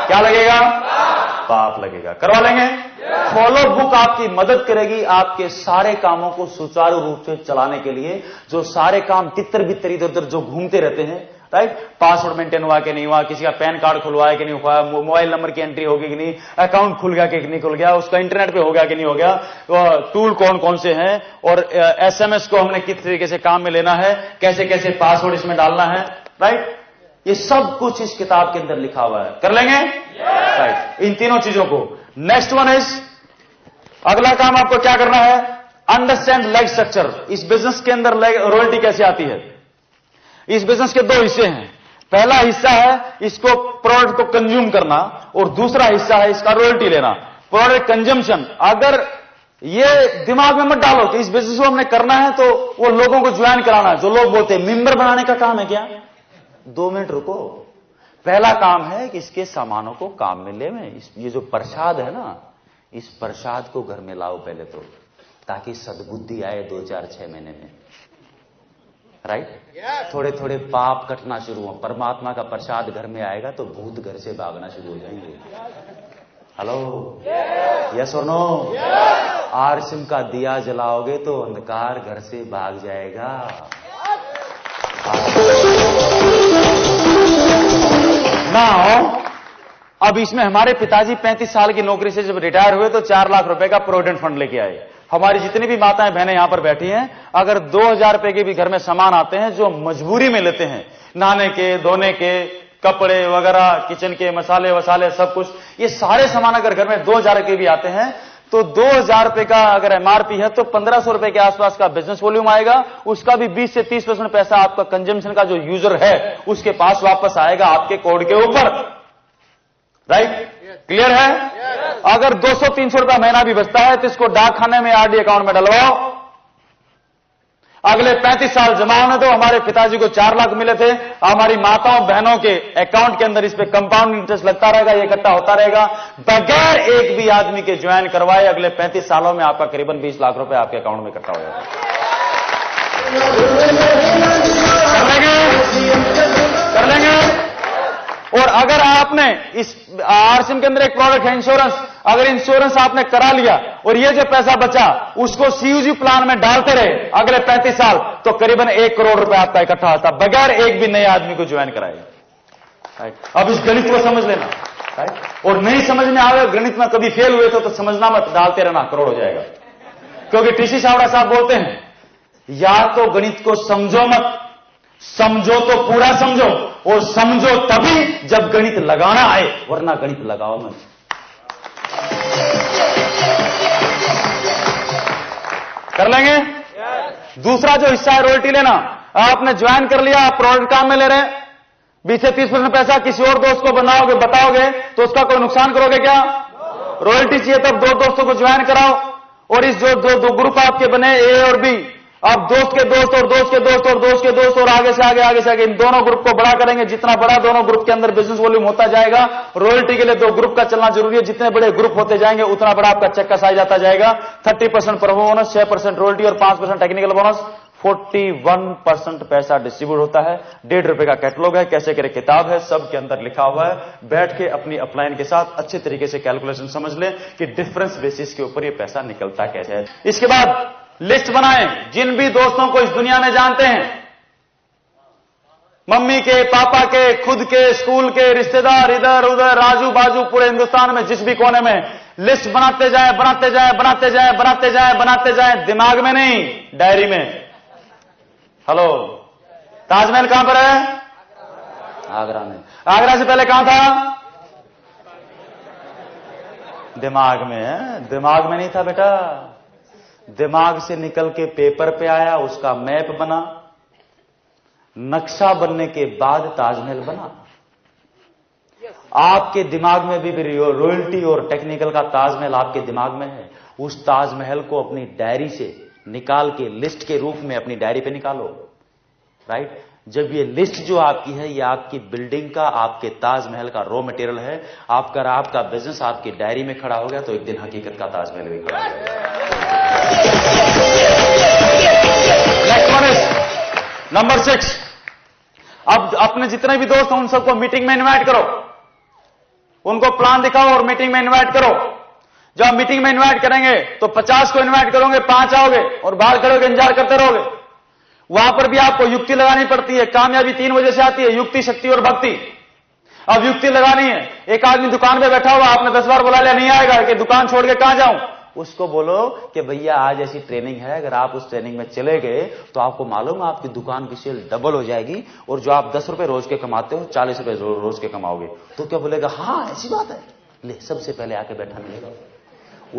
क्या लगेगा? पाप लगेगा। करवा लेंगे? फॉलो बुक आपकी मदद करेगी आपके सारे कामों को सुचारू रूप से चलाने के लिए। जो सारे काम तितर बितर इधर उधर जो घूमते रहते हैं, राइट? पासवर्ड मेंटेन हुआ कि नहीं हुआ, किसी का पैन कार्ड खुलवाया कि नहीं हुआ, मोबाइल नंबर की एंट्री होगी कि नहीं, अकाउंट खुल गया कि नहीं खुल गया, उसका इंटरनेट पे हो गया कि नहीं हो गया, टूल कौन कौन से हैं, और एसएमएस को हमने किस तरीके से काम में लेना है, कैसे कैसे पासवर्ड इसमें डालना है, राइट? ये सब कुछ इस किताब के अंदर लिखा हुआ है। कर लेंगे? राइट, इन तीनों चीजों को। नेक्स्ट वन इज, अगला काम आपको क्या करना है? Understand leg structure. इस बिजनेस के अंदर रॉयल्टी कैसे आती है? इस बिजनेस के 2 हिस्से हैं। पहला हिस्सा है इसको प्रोडक्ट को कंज्यूम करना, और दूसरा हिस्सा है इसका रॉयल्टी लेना, प्रोडक्ट कंजम्पशन। अगर ये दिमाग में मत डालो कि इस बिजनेस को हमने करना है तो वो लोगों को ज्वाइन कराना है। जो लोग बोलते हैं मेंबर बनाने का काम है क्या? 2 मिनट रुको। पहला काम है कि इसके सामानों को काम में ले में, ये जो प्रसाद है ना, इस प्रसाद को घर में लाओ पहले तो, ताकि सद्बुद्धि आए 2, 4, 6 महीने में। राइट? थोड़े थोड़े पाप कटना शुरू हो, परमात्मा का प्रसाद घर में आएगा तो भूत घर से भागना शुरू हो जाएंगे। हेलो, यस और नो? आरसिम का दिया जलाओगे तो अंधकार घर से भाग जाएगा। नाउ अब इसमें हमारे पिताजी 35 साल की नौकरी से जब रिटायर हुए तो 4 लाख रुपए का प्रोविडेंट फंड लेके आए। हमारी जितनी भी माताएं बहनें यहां पर बैठी हैं, अगर 2000 रुपए के भी घर में सामान आते हैं जो मजबूरी में लेते हैं, नहाने के, धोने के, कपड़े वगैरह, किचन के मसाले वसाले सब कुछ, ये सारे सामान अगर घर में 2000 के भी आते हैं तो 2000 रुपए का अगर एमआरपी है तो 1500 रुपए के आसपास का बिजनेस वॉल्यूम आएगा। उसका भी 20 से 30% पैसा आपका कंजम्पशन का जो यूजर है उसके पास वापस आएगा आपके कोड के ऊपर। राइट? क्लियर है? अगर 200-300 रुपया महीना भी बचता है तो इसको डाक खाने में आरडी अकाउंट में डलवाओ, अगले 35 साल जमा होने दो। हमारे पिताजी को 4 लाख मिले थे, हमारी माताओं बहनों के अकाउंट के अंदर इस पे कंपाउंड इंटरेस्ट लगता रहेगा, ये इकट्ठा होता रहेगा बगैर एक भी आदमी के ज्वाइन करवाए। अगले 35 सालों में आपका करीबन 20 लाख रुपए आपके अकाउंट में इकट्ठा हो जाएगा। कर लेंगे। और अगर आपने इस आरसिम के अंदर एक प्रोडक्ट है इंश्योरेंस, अगर इंश्योरेंस आपने करा लिया और ये जो पैसा बचा उसको सीयूजी प्लान में डालते रहे अगले 35 साल तो करीबन 1 करोड़ रुपए आपका इकट्ठा होता बगैर एक भी नए आदमी को ज्वाइन कराएगा। अब इस गणित को समझ लेना। और नहीं समझ में आवे, गणित में कभी फेल हुए तो समझना मत, डालते रहना, करोड़ हो जाएगा। क्योंकि टीसी सावड़ा साहब बोलते हैं या तो गणित को समझो मत, समझो तो पूरा समझो, और समझो तभी जब गणित लगाना आए, वरना गणित लगाओ मत। कर लेंगे? दूसरा जो हिस्सा है रॉयल्टी लेना। आपने ज्वाइन कर लिया, आप प्रोडक्ट काम में ले रहे हैं, 20 से 30% पैसा किसी और दोस्त को बताओगे तो उसका कोई नुकसान करोगे क्या? रॉयल्टी चाहिए तब 2 दोस्तों को ज्वाइन कराओ, और इस जो दो ग्रुप आपके बने ए और बी, आप दोस्त के दोस्त और दोस्त के दोस्त और दोस्त के दोस्त और आगे से आगे इन दोनों ग्रुप को बड़ा करेंगे। जितना बड़ा दोनों ग्रुप के अंदर बिजनेस वॉल्यूम होता जाएगा, रॉयल्टी के लिए 2 ग्रुप का चलना जरूरी है। जितने बड़े ग्रुप होते जाएंगे उतना बड़ा आपका चेक का साइज आता जाएगा। 30% प्रमो बोनस, 6% रॉयल्टी और 5% टेक्निकल बोनस, 41% पैसा डिस्ट्रीब्यूट होता है। 1.5 रुपए का कैटलॉग है, कैसे करे किताब है, सब के अंदर लिखा हुआ है। बैठ के अपनी अपलाइन के साथ अच्छे तरीके से कैलकुलेशन समझ ले कि डिफरेंस बेसिस के ऊपर ये पैसा निकलता कैसे है। इसके बाद लिस्ट बनाएं, जिन भी दोस्तों को इस दुनिया में जानते हैं, मम्मी के, पापा के, खुद के, स्कूल के, रिश्तेदार, इधर उधर राजू बाजू, पूरे हिंदुस्तान में जिस भी कोने में, लिस्ट बनाते जाए, बनाते जाए, बनाते जाए, बनाते जाए, बनाते जाए, दिमाग में नहीं, डायरी में। हेलो, ताजमहल कहां पर है? आगरा में। आगरा से पहले कहां था? दिमाग में है। दिमाग में नहीं था बेटा, दिमाग से निकल के पेपर पे आया, उसका मैप बना, नक्शा बनने के बाद ताजमहल बना। आपके दिमाग में भी रॉयल्टी और टेक्निकल का ताजमहल आपके दिमाग में है। उस ताजमहल को अपनी डायरी से निकाल के लिस्ट के रूप में अपनी डायरी पे निकालो। राइट? जब ये लिस्ट जो आपकी है, ये आपकी बिल्डिंग का, आपके ताजमहल का रॉ मटेरियल है। आपका बिजनेस आपकी डायरी में खड़ा हो गया तो एक दिन हकीकत का ताजमहल भी खड़ा हो गया। Next one is number 6। अब अपने जितने भी दोस्त हैं उन सबको मीटिंग में इनवाइट करो, उनको प्लान दिखाओ और मीटिंग में इनवाइट करो। जब मीटिंग में इनवाइट करेंगे तो 50 को इनवाइट करोगे, 5 आओगे और बाहर खड़े होकर इंतजार करते रहोगे। वहां पर भी आपको युक्ति लगानी पड़ती है। कामयाबी 3 वजह से आती है, युक्ति, शक्ति और भक्ति। अब युक्ति लगानी है। एक आदमी दुकान पे बैठा हुआ, आपने 10 बार बुला लिया, नहीं आएगा कि दुकान छोड़ के कहां जाऊं। उसको बोलो कि भैया आज ऐसी ट्रेनिंग है, अगर आप उस ट्रेनिंग में चले गए तो आपको मालूम है आपकी दुकान की सेल डबल हो जाएगी, और जो आप 10 रुपए रोज के कमाते हो 40 रुपए रोज के कमाओगे। तो क्या बोलेगा? हाँ ऐसी बात है, ले सबसे पहले आके बैठा मिलेगा।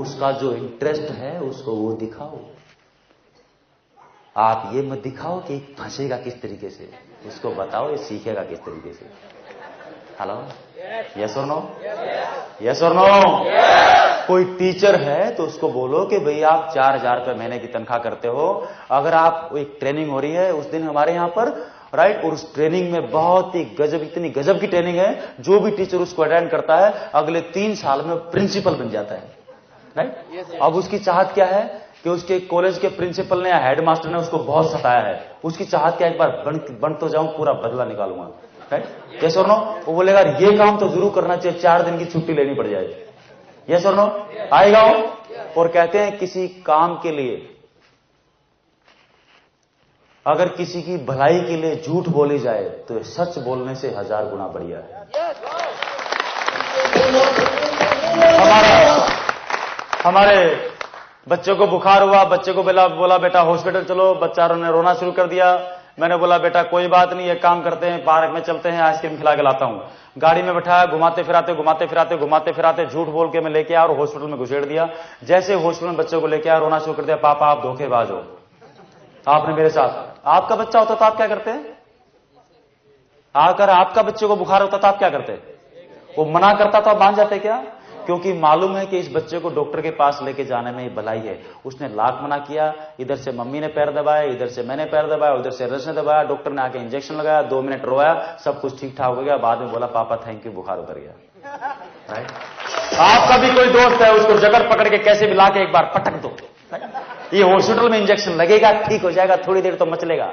उसका जो इंटरेस्ट है उसको वो दिखाओ। आप ये मत दिखाओ कि फंसेगा किस तरीके से, उसको बताओ ये सीखेगा किस तरीके से। हेलो, यस और नो? यस और नो? कोई टीचर है तो उसको बोलो कि भैया आप 4000 रुपए महीने की तनख्वाह करते हो, अगर आप एक ट्रेनिंग हो रही है उस दिन हमारे यहां पर, राइट, और उस ट्रेनिंग में बहुत ही गजब, इतनी गजब की ट्रेनिंग है, जो भी टीचर उसको अटेंड करता है अगले 3 साल में प्रिंसिपल बन जाता है। राइट? अब उसकी चाहत क्या है कि उसके कॉलेज के प्रिंसिपल ने या हेडमास्टर ने उसको बहुत सताया है, उसकी चाहत क्या एक बार बन तो जाऊं, पूरा बदला निकालूंगा, राइट? यस और नो? वो बोलेगा ये काम तो जरूर करना चाहिए, 4 दिन की छुट्टी लेनी पड़ जाए। यस और नो? आएगा वो। और कहते हैं किसी काम के लिए अगर किसी की भलाई के लिए झूठ बोली जाए तो सच बोलने से 1000 गुना बढ़िया है। हमारे बच्चों को बुखार हुआ, बच्चे को बोला बेटा हॉस्पिटल चलो, बच्चा ने रोना शुरू कर दिया। मैंने बोला बेटा कोई बात नहीं, एक काम करते हैं, पार्क में चलते हैं, आइसक्रीम खिला के लाता हूं। गाड़ी में बैठाया, घुमाते फिराते झूठ बोल के मैं लेके आया और हॉस्पिटल में घुसेड़ दिया। जैसे हॉस्पिटल में बच्चों को लेके आया, रोना शुरू कर दिया, पापा आप धोखेबाज हो, आपने मेरे साथ। आपका बच्चा होता तो आप क्या करते? अगर आपका बच्चे को बुखार होता तो आप क्या करते? वो मना करता तो आप मान जाते क्या? क्योंकि मालूम है कि इस बच्चे को डॉक्टर के पास लेके जाने में ही भलाई है। उसने लाख मना किया, इधर से मम्मी ने पैर दबाया, इधर से मैंने पैर दबाया, उधर से रस ने दबाया, डॉक्टर ने आके इंजेक्शन लगाया, 2 मिनट रोया, सब कुछ ठीक ठाक हो गया। बाद में बोला पापा थैंक यू, बुखार उतर गया। राइट? आपका भी कोई दोस्त है, उसको जगह पकड़ के कैसे भी लाके एक बार पटक दो, ये हॉस्पिटल में इंजेक्शन लगेगा, ठीक हो जाएगा, थोड़ी देर तो मचलेगा,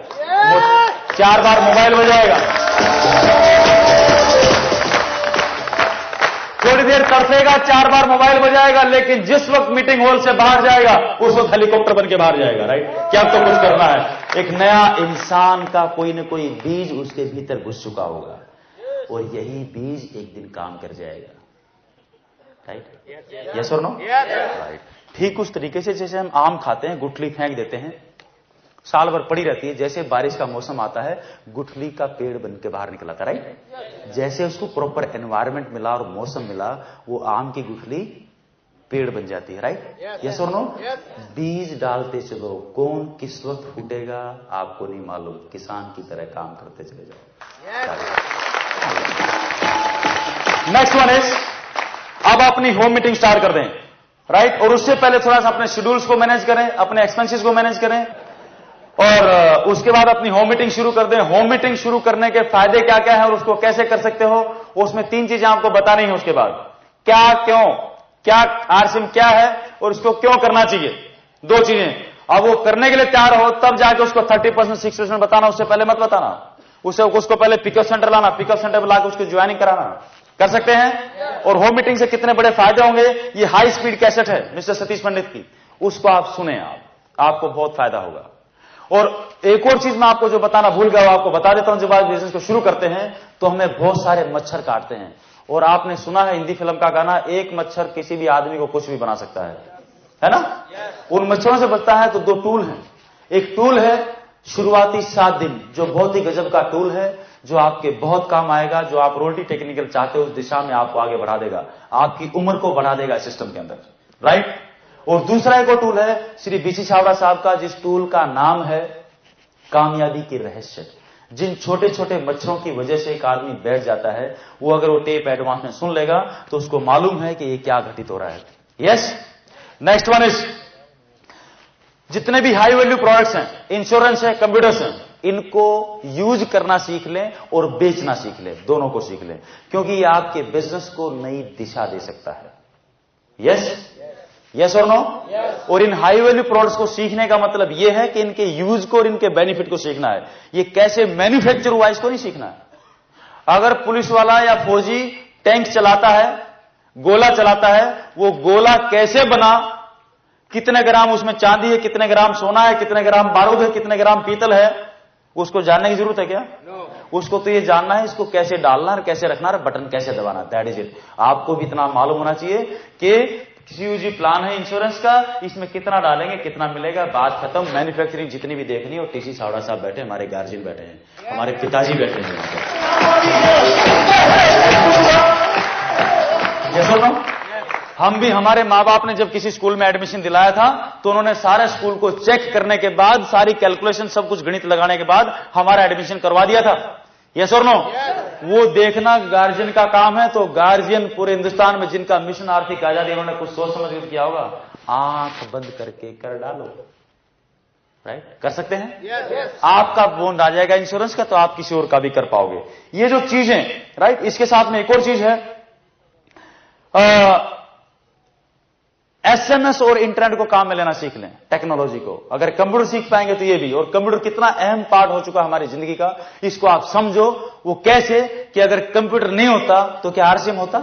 4 बार मोबाइल बजाएगा, थोड़ी देर तरसेगा, 4 बार मोबाइल बजाएगा, लेकिन जिस वक्त मीटिंग हॉल से बाहर जाएगा उस वक्त हेलीकॉप्टर बन के बाहर जाएगा। राइट? क्या तो कुछ करना है। एक नया इंसान का कोई न कोई बीज उसके भीतर घुस चुका होगा और यही बीज एक दिन काम कर जाएगा। राइट? यस और नो? राइट। ठीक उस तरीके से जैसे हम आम खाते हैं, गुठली फेंक देते हैं, साल भर पड़ी रहती है, जैसे बारिश का मौसम आता है गुठली का पेड़ बन के बाहर निकला था। राइट? जैसे उसको प्रॉपर एनवायरनमेंट मिला और मौसम मिला, वो आम की गुठली पेड़ बन जाती है। राइट? यस और नो? बीज डालते चलो, कौन किस वक्त फूटेगा आपको नहीं मालूम, किसान की तरह काम करते चले जाओ। नेक्स्ट वन इज, अब अपनी होम मीटिंग स्टार्ट कर दें। राइट? और उससे पहले थोड़ा सा अपने शेड्यूल्स को मैनेज करें, अपने एक्सपेंसेस को मैनेज करें और उसके बाद अपनी होम मीटिंग शुरू कर दें। होम मीटिंग शुरू करने के फायदे क्या क्या है और उसको कैसे कर सकते हो, उसमें 3 चीजें आपको बतानी है। उसके बाद क्या, क्यों, क्या आरसीएम क्या है और उसको क्यों करना चाहिए, 2 चीजें। अब वो करने के लिए तैयार हो तब जाके उसको 30% 60% बताना, उससे पहले मत बताना। उसको पहले पिकअप सेंटर लाना, पिकअप सेंटर लाकर उसको ज्वाइनिंग कराना। कर सकते हैं? और होम मीटिंग से कितने बड़े फायदे होंगे, ये हाई स्पीड कैसेट है मिस्टर सतीश पंडित की, उसको आप सुने, आपको बहुत फायदा होगा। और एक और चीज मैं आपको जो बताना भूल गया वो आपको बता देता हूं। जब आप बिजनेस को शुरू करते हैं तो हमें बहुत सारे मच्छर काटते हैं, और आपने सुना है हिंदी फिल्म का गाना, एक मच्छर किसी भी आदमी को कुछ भी बना सकता है ना? उन मच्छरों से बचता है तो 2 टूल हैं। एक टूल है शुरुआती 7 दिन, जो बहुत ही गजब का टूल है, जो आपके बहुत काम आएगा, जो आप रोटी टेक्निकल चाहते हो उस दिशा में आपको आगे बढ़ा देगा, आपकी उम्र को बढ़ा देगा सिस्टम के अंदर। राइट? और दूसरा एक और टूल है श्री बीसी छाबड़ा साहब का, जिस टूल का नाम है कामयाबी के रहस्य। जिन छोटे छोटे मच्छरों की वजह से एक आदमी बैठ जाता है, वो अगर वो टेप एडवांस में सुन लेगा तो उसको मालूम है कि ये क्या घटित हो रहा है। यस? नेक्स्ट वन इज, जितने भी हाई वैल्यू प्रोडक्ट्स हैं, इंश्योरेंस है, कंप्यूटर्स हैं, इनको यूज करना सीख लें और बेचना सीख लें, दोनों को सीख लें, क्योंकि ये आपके बिजनेस को नई दिशा दे सकता है। यस? यस और नो? और इन हाई वैल्यू प्रोडक्ट्स को सीखने का मतलब यह है कि इनके यूज को और इनके बेनिफिट को सीखना है। ये कैसे मैन्युफैक्चर हुआ इसको नहीं सीखना है। अगर पुलिस वाला या फौजी टैंक चलाता है, गोला चलाता है, वो गोला कैसे बना, कितने ग्राम उसमें चांदी है, कितने ग्राम सोना है, कितने ग्राम बारूद है, कितने ग्राम पीतल है, उसको जानने की जरूरत है क्या? उसको तो ये जानना है इसको कैसे डालना है, कैसे रखना है, बटन कैसे दबाना, दैट इज इट। आपको भी इतना मालूम होना चाहिए कि सीयूजी प्लान है इंश्योरेंस का, इसमें कितना डालेंगे, कितना मिलेगा, बात खत्म। मैन्युफैक्चरिंग जितनी भी देखनी है, और टीसी छाबड़ा साहब बैठे, हमारे गार्जियन बैठे हैं, हमारे पिताजी बैठे हैं। हम भी, हमारे माँ बाप ने जब किसी स्कूल में एडमिशन दिलाया था तो उन्होंने सारे स्कूल को चेक करने के बाद, सारी कैलकुलेशन, सब कुछ गणित लगाने के बाद हमारा एडमिशन करवा दिया था। यस और नो? वो देखना गार्जियन का काम है। तो गार्जियन पूरे हिंदुस्तान में जिनका मिशन आर्थिक आजादी, उन्होंने कुछ सोच समझ कर किया होगा, आंख बंद करके कर डालो। राइट? कर सकते हैं? आपका बॉन्ड आ जाएगा इंश्योरेंस का, तो आप किसी और का भी कर पाओगे। ये जो चीजें, राइट, इसके साथ में एक और चीज है, एसएमएस और इंटरनेट को काम में लेना सीख लें, टेक्नोलॉजी को। अगर कंप्यूटर सीख पाएंगे तो ये भी, और कंप्यूटर कितना अहम पार्ट हो चुका हमारी जिंदगी का, इसको आप समझो। वो कैसे कि अगर कंप्यूटर नहीं होता तो क्या आरसीएम होता?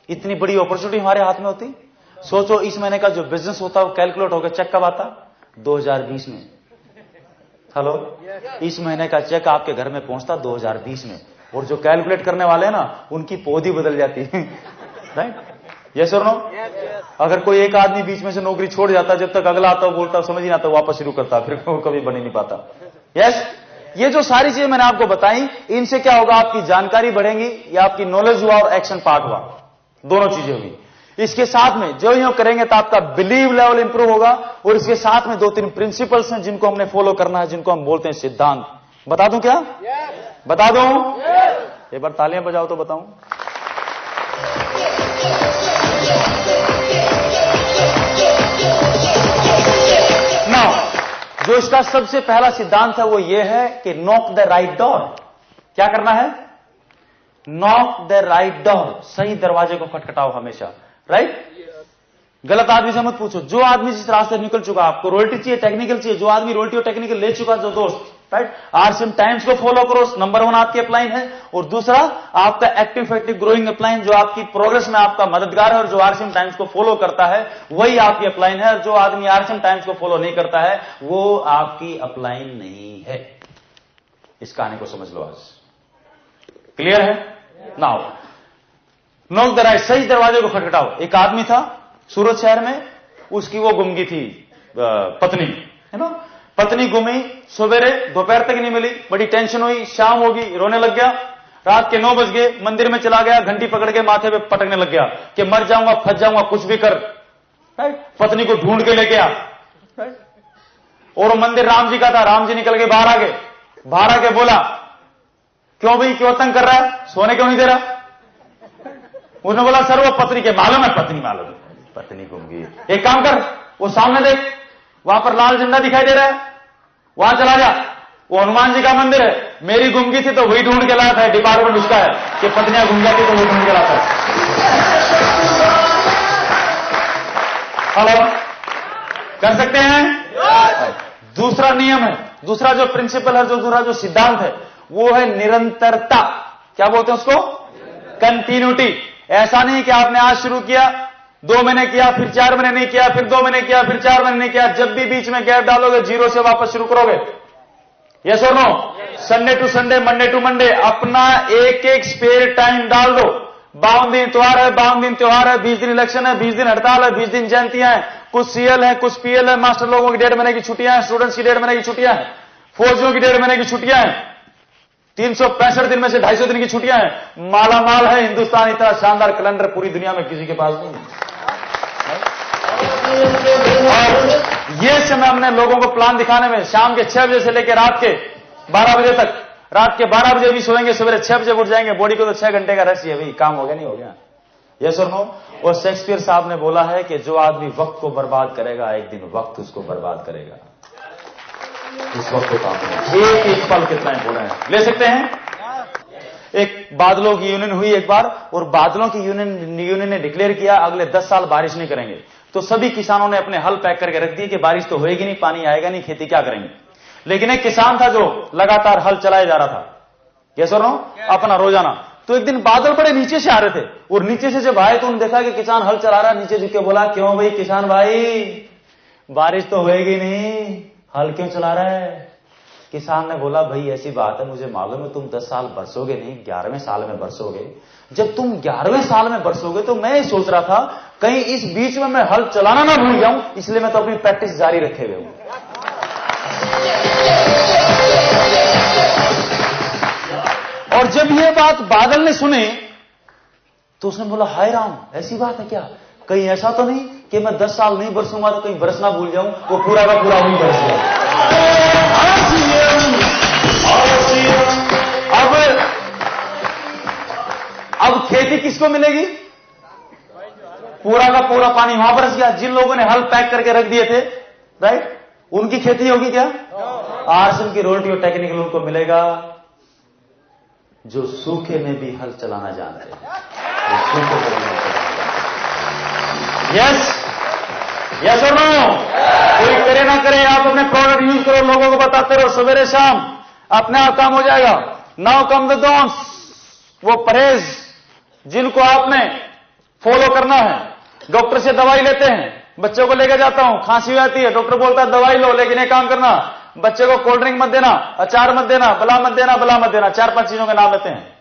इतनी बड़ी अपॉर्चुनिटी हमारे हाथ में होती। सोचो, इस महीने का जो बिजनेस होता है वो कैलकुलेट होकर चेक कब आता? 2020 में। हेलो, इस महीने का चेक आपके घर में पहुंचता 2020 में, और जो कैलकुलेट करने वाले हैं ना, उनकी पौधी बदल जाती है। राइट? यस और नो? अगर कोई एक आदमी बीच में से नौकरी छोड़ जाता, जब तक अगला आता बोलता समझ ही नहीं आता, वापस शुरू करता, फिर वो कभी बन ही नहीं पाता। यस, ये जो सारी चीजें मैंने आपको बताई, इनसे क्या होगा? आपकी जानकारी बढ़ेगी, या आपकी नॉलेज हुआ और एक्शन पार्ट हुआ, दोनों चीजें होगी। इसके साथ में जो यूं करेंगे तो आपका बिलीव लेवल इंप्रूव होगा, और इसके साथ में 2-3 प्रिंसिपल्स हैं जिनको हमने फॉलो करना है, जिनको हम बोलते हैं सिद्धांत। बता दूं क्या? बता दूं? एक बार तालियां बजाओ तो बताऊं। नाउ, जो इसका सबसे पहला सिद्धांत है वो ये है कि नॉक द राइट डोर। क्या करना है? नॉक द राइट डोर, सही दरवाजे को खटखटाओ हमेशा। राइट? गलत आदमी से मत पूछो। जो आदमी जिस रास्ते निकल चुका, आपको रॉयल्टी चाहिए, टेक्निकल चाहिए, जो आदमी रॉयल्टी और टेक्निकल ले चुका, जो दोस्त, राइट, आरसीएम टाइम्स को फॉलो करो, नंबर 1 आपकी अपलाइन है। और दूसरा आपका एक्टिव इफेक्टिव ग्रोइंग अपलाइन, जो आपकी प्रोग्रेस में आपका मददगार है, और जो आरसीएम टाइम्स को फॉलो करता है वही आपकी अपलाइन है। जो आदमी आरसीएम टाइम्स को फॉलो नहीं करता है वो आपकी अपलाइन नहीं है। इस कहानी को समझ लो आज। क्लियर है? नाउ, नॉक द राइट, सही दरवाजे को खटखटाओ। एक आदमी था सूरत शहर में, उसकी वो गुम गई थी पत्नी, है ना। पत्नी गुमी, सवेरे दोपहर तक नहीं मिली, बड़ी टेंशन हुई, शाम होगी, रोने लग गया। रात के 9 बज गए, मंदिर में चला गया, घंटी पकड़ के माथे पे पटकने लग गया कि मर जाऊंगा, फंस जाऊंगा, कुछ भी कर। राइट? पत्नी को ढूंढ के लेके आ। राइट? और मंदिर राम जी का था, राम जी निकल के बाहर आ गए। बाहर आके बोला, क्यों भाई, क्यों तंग कर रहा है, सोने क्यों नहीं दे रहा? उसने बोला, सर वो पत्नी के मालूम है, पत्नी मालूम है, पत्नी गुम गई। एक काम कर, वो सामने देख, वहां पर लाल झंडा दिखाई दे रहा है, वहां चला जा, वो हनुमान जी का मंदिर है। मेरी गुम गई थी तो वही ढूंढ के लाता है, डिपार्टमेंट उसका है कि पत्नियां गुम जाती तो वही ढूंढ के लाता है। हेलो, कर सकते हैं? दूसरा नियम है, दूसरा जो प्रिंसिपल है, जो दूसरा जो सिद्धांत है, वो है निरंतरता। क्या बोलते हैं उसको? कंटिन्यूटी। ऐसा नहीं कि आपने आज शुरू किया, 2 महीने किया, फिर 4 महीने नहीं किया, फिर 2 महीने किया, फिर 4 महीने नहीं किया। जब भी बीच में गैप डालोगे, जीरो से वापस शुरू करोगे। यस और no? Sunday to Sunday, Monday to Monday अपना एक एक स्पेयर टाइम डाल दो। 52 दिन त्योहार है, 52 दिन त्योहार है, 20 दिन इलेक्शन है, 20 दिन हड़ताल है, 20 दिन जयंतियां हैं, कुछ सीएल है, कुछ पीएल है, मास्टर लोगों की 1.5 महीने की छुट्टियां हैं, स्टूडेंट्स की 1.5 महीने की छुट्टियां हैं, फौजियों की 1.5 महीने की छुट्टियां हैं, 365 दिन में से 250 दिन की छुट्टियां हैं। माला माल है हिंदुस्तान, इतना शानदार कैलेंडर पूरी दुनिया में किसी के पास नहीं है। और ये समय हमने लोगों को प्लान दिखाने में, शाम के 6 बजे से लेकर रात के 12 बजे तक, रात के 12 बजे भी सोएंगे, सवेरे 6 बजे उठ जाएंगे। बॉडी को तो 6 घंटे का रेस्ट है भाई, काम हो गया नहीं हो गया? यस और नो? और शेक्सपियर साहब ने बोला है कि जो आदमी वक्त को बर्बाद करेगा, एक दिन वक्त उसको बर्बाद करेगा। इस वक्त को काम करें, एक एक पल कितना इंपॉर्टेंट है। ले सकते हैं? एक बादलों की यूनियन हुई एक बार, और बादलों की यूनियन ने डिक्लेयर किया अगले 10 साल बारिश नहीं करेंगे। तो सभी किसानों ने अपने हल पैक करके रख दिए कि बारिश तो होएगी नहीं, पानी आएगा नहीं, खेती क्या करेंगे। लेकिन एक किसान था जो लगातार हल चलाया जा रहा था, यस और नो, अपना रोजाना। तो एक दिन बादल बड़े नीचे से आ रहे थे, और नीचे से जब आए तो उन्होंने देखा कि किसान हल चला रहा है। नीचे झुक के बोला, क्यों भाई किसान भाई, बारिश तो होएगी नहीं, हल क्यों चला रहा है? किसान ने बोला, भाई ऐसी बात है, मुझे मालूम है तुम 10 साल बरसोगे नहीं, 11वें साल में बरसोगे। जब तुम 11वें साल में बरसोगे तो मैं सोच रहा था कहीं इस बीच में मैं हल चलाना ना भूल जाऊं, इसलिए मैं तो अपनी प्रैक्टिस जारी रखे हुए हूं। और जब यह बात बादल ने सुनी तो उसने बोला, हाय राम, ऐसी बात है क्या? कहीं ऐसा तो नहीं कि मैं 10 साल नहीं बरसूंगा तो कहीं बरसना भूल जाऊं, वो पूरा का पूरा वही बरस गया। अब खेती किसको मिलेगी? पूरा का पूरा पानी वहां बरस गया। जिन लोगों ने हल पैक करके रख दिए थे, राइट, उनकी खेती होगी क्या? आरसीएम की रॉयल्टी और टेक्निकल उनको मिलेगा जो सूखे में भी हल चलाना जानते हैं, जो सूखे में भी हल चलाना जानते हैं। यस, यस और नो? कोई करे ना करे, आप अपने प्रोडक्ट यूज करो, लोगों को बताते रहो, सवेरे शाम अपने आप काम हो जाएगा। नाउ कम द डोंट्स, वो परहेज जिनको आपने फॉलो करना है। डॉक्टर से दवाई लेते हैं, बच्चों को लेकर जाता हूं, खांसी हो जाती है, डॉक्टर बोलता है दवाई लो, लेकिन एक काम करना, बच्चे को कोल्ड ड्रिंक मत देना, अचार मत देना, बला मत देना, बला मत देना। 4-5 चीजों के नाम लेते हैं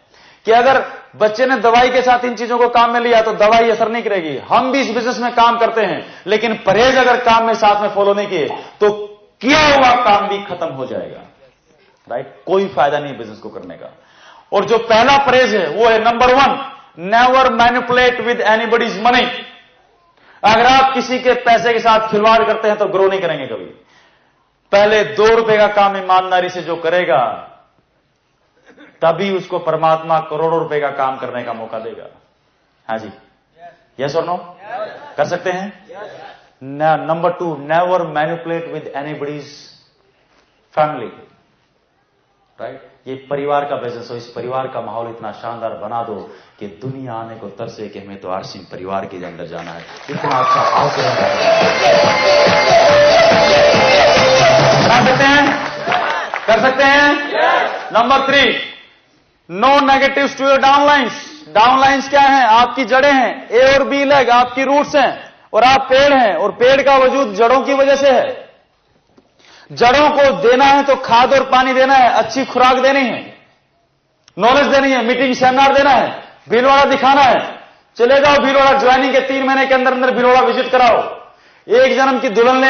कि अगर बच्चे ने दवाई के साथ इन चीजों को काम में लिया तो दवाई असर नहीं करेगी। हम भी इस बिजनेस में काम करते हैं, लेकिन परहेज अगर काम में साथ में फॉलो नहीं किए तो किया हुआ काम भी खत्म हो जाएगा। राइट? कोई फायदा नहीं बिजनेस को करने का। और जो पहला परहेज है वो है number 1, never manipulate with anybody's money. अगर आप किसी के पैसे के साथ खिलवाड़ करते हैं तो ग्रो नहीं करेंगे कभी। पहले 2 रुपए का काम ईमानदारी से जो करेगा, तभी उसको परमात्मा करोड़ों रुपए का काम करने का मौका देगा। हाँ जी, यस और नो? कर सकते हैं? Number 2, never manipulate with anybody's family. Right? ये परिवार का बिजनेस हो, इस परिवार का माहौल इतना शानदार बना दो कि दुनिया आने को तरसे कि हमें तो आरसिंह परिवार के अंदर जाना है। इतना अच्छा भाव बना सकते हैं? कर सकते हैं? Number 3, no negatives to your downlines. Downlines क्या है? आपकी जड़ें हैं, ए और बी लेग आपकी रूट्स हैं, और आप पेड़ हैं, और पेड़ का वजूद जड़ों की वजह से है। जड़ों को देना है तो खाद और पानी देना है, अच्छी खुराक देनी है, नॉलेज देनी है, मीटिंग सेमिनार देना है, भीलवाड़ा दिखाना है। चले जाओ भीलवाड़ा, ज्वाइनिंग के 3 महीने के अंदर अंदर भीलवाड़ा विजिट कराओ। एक जन्म की दुल्हन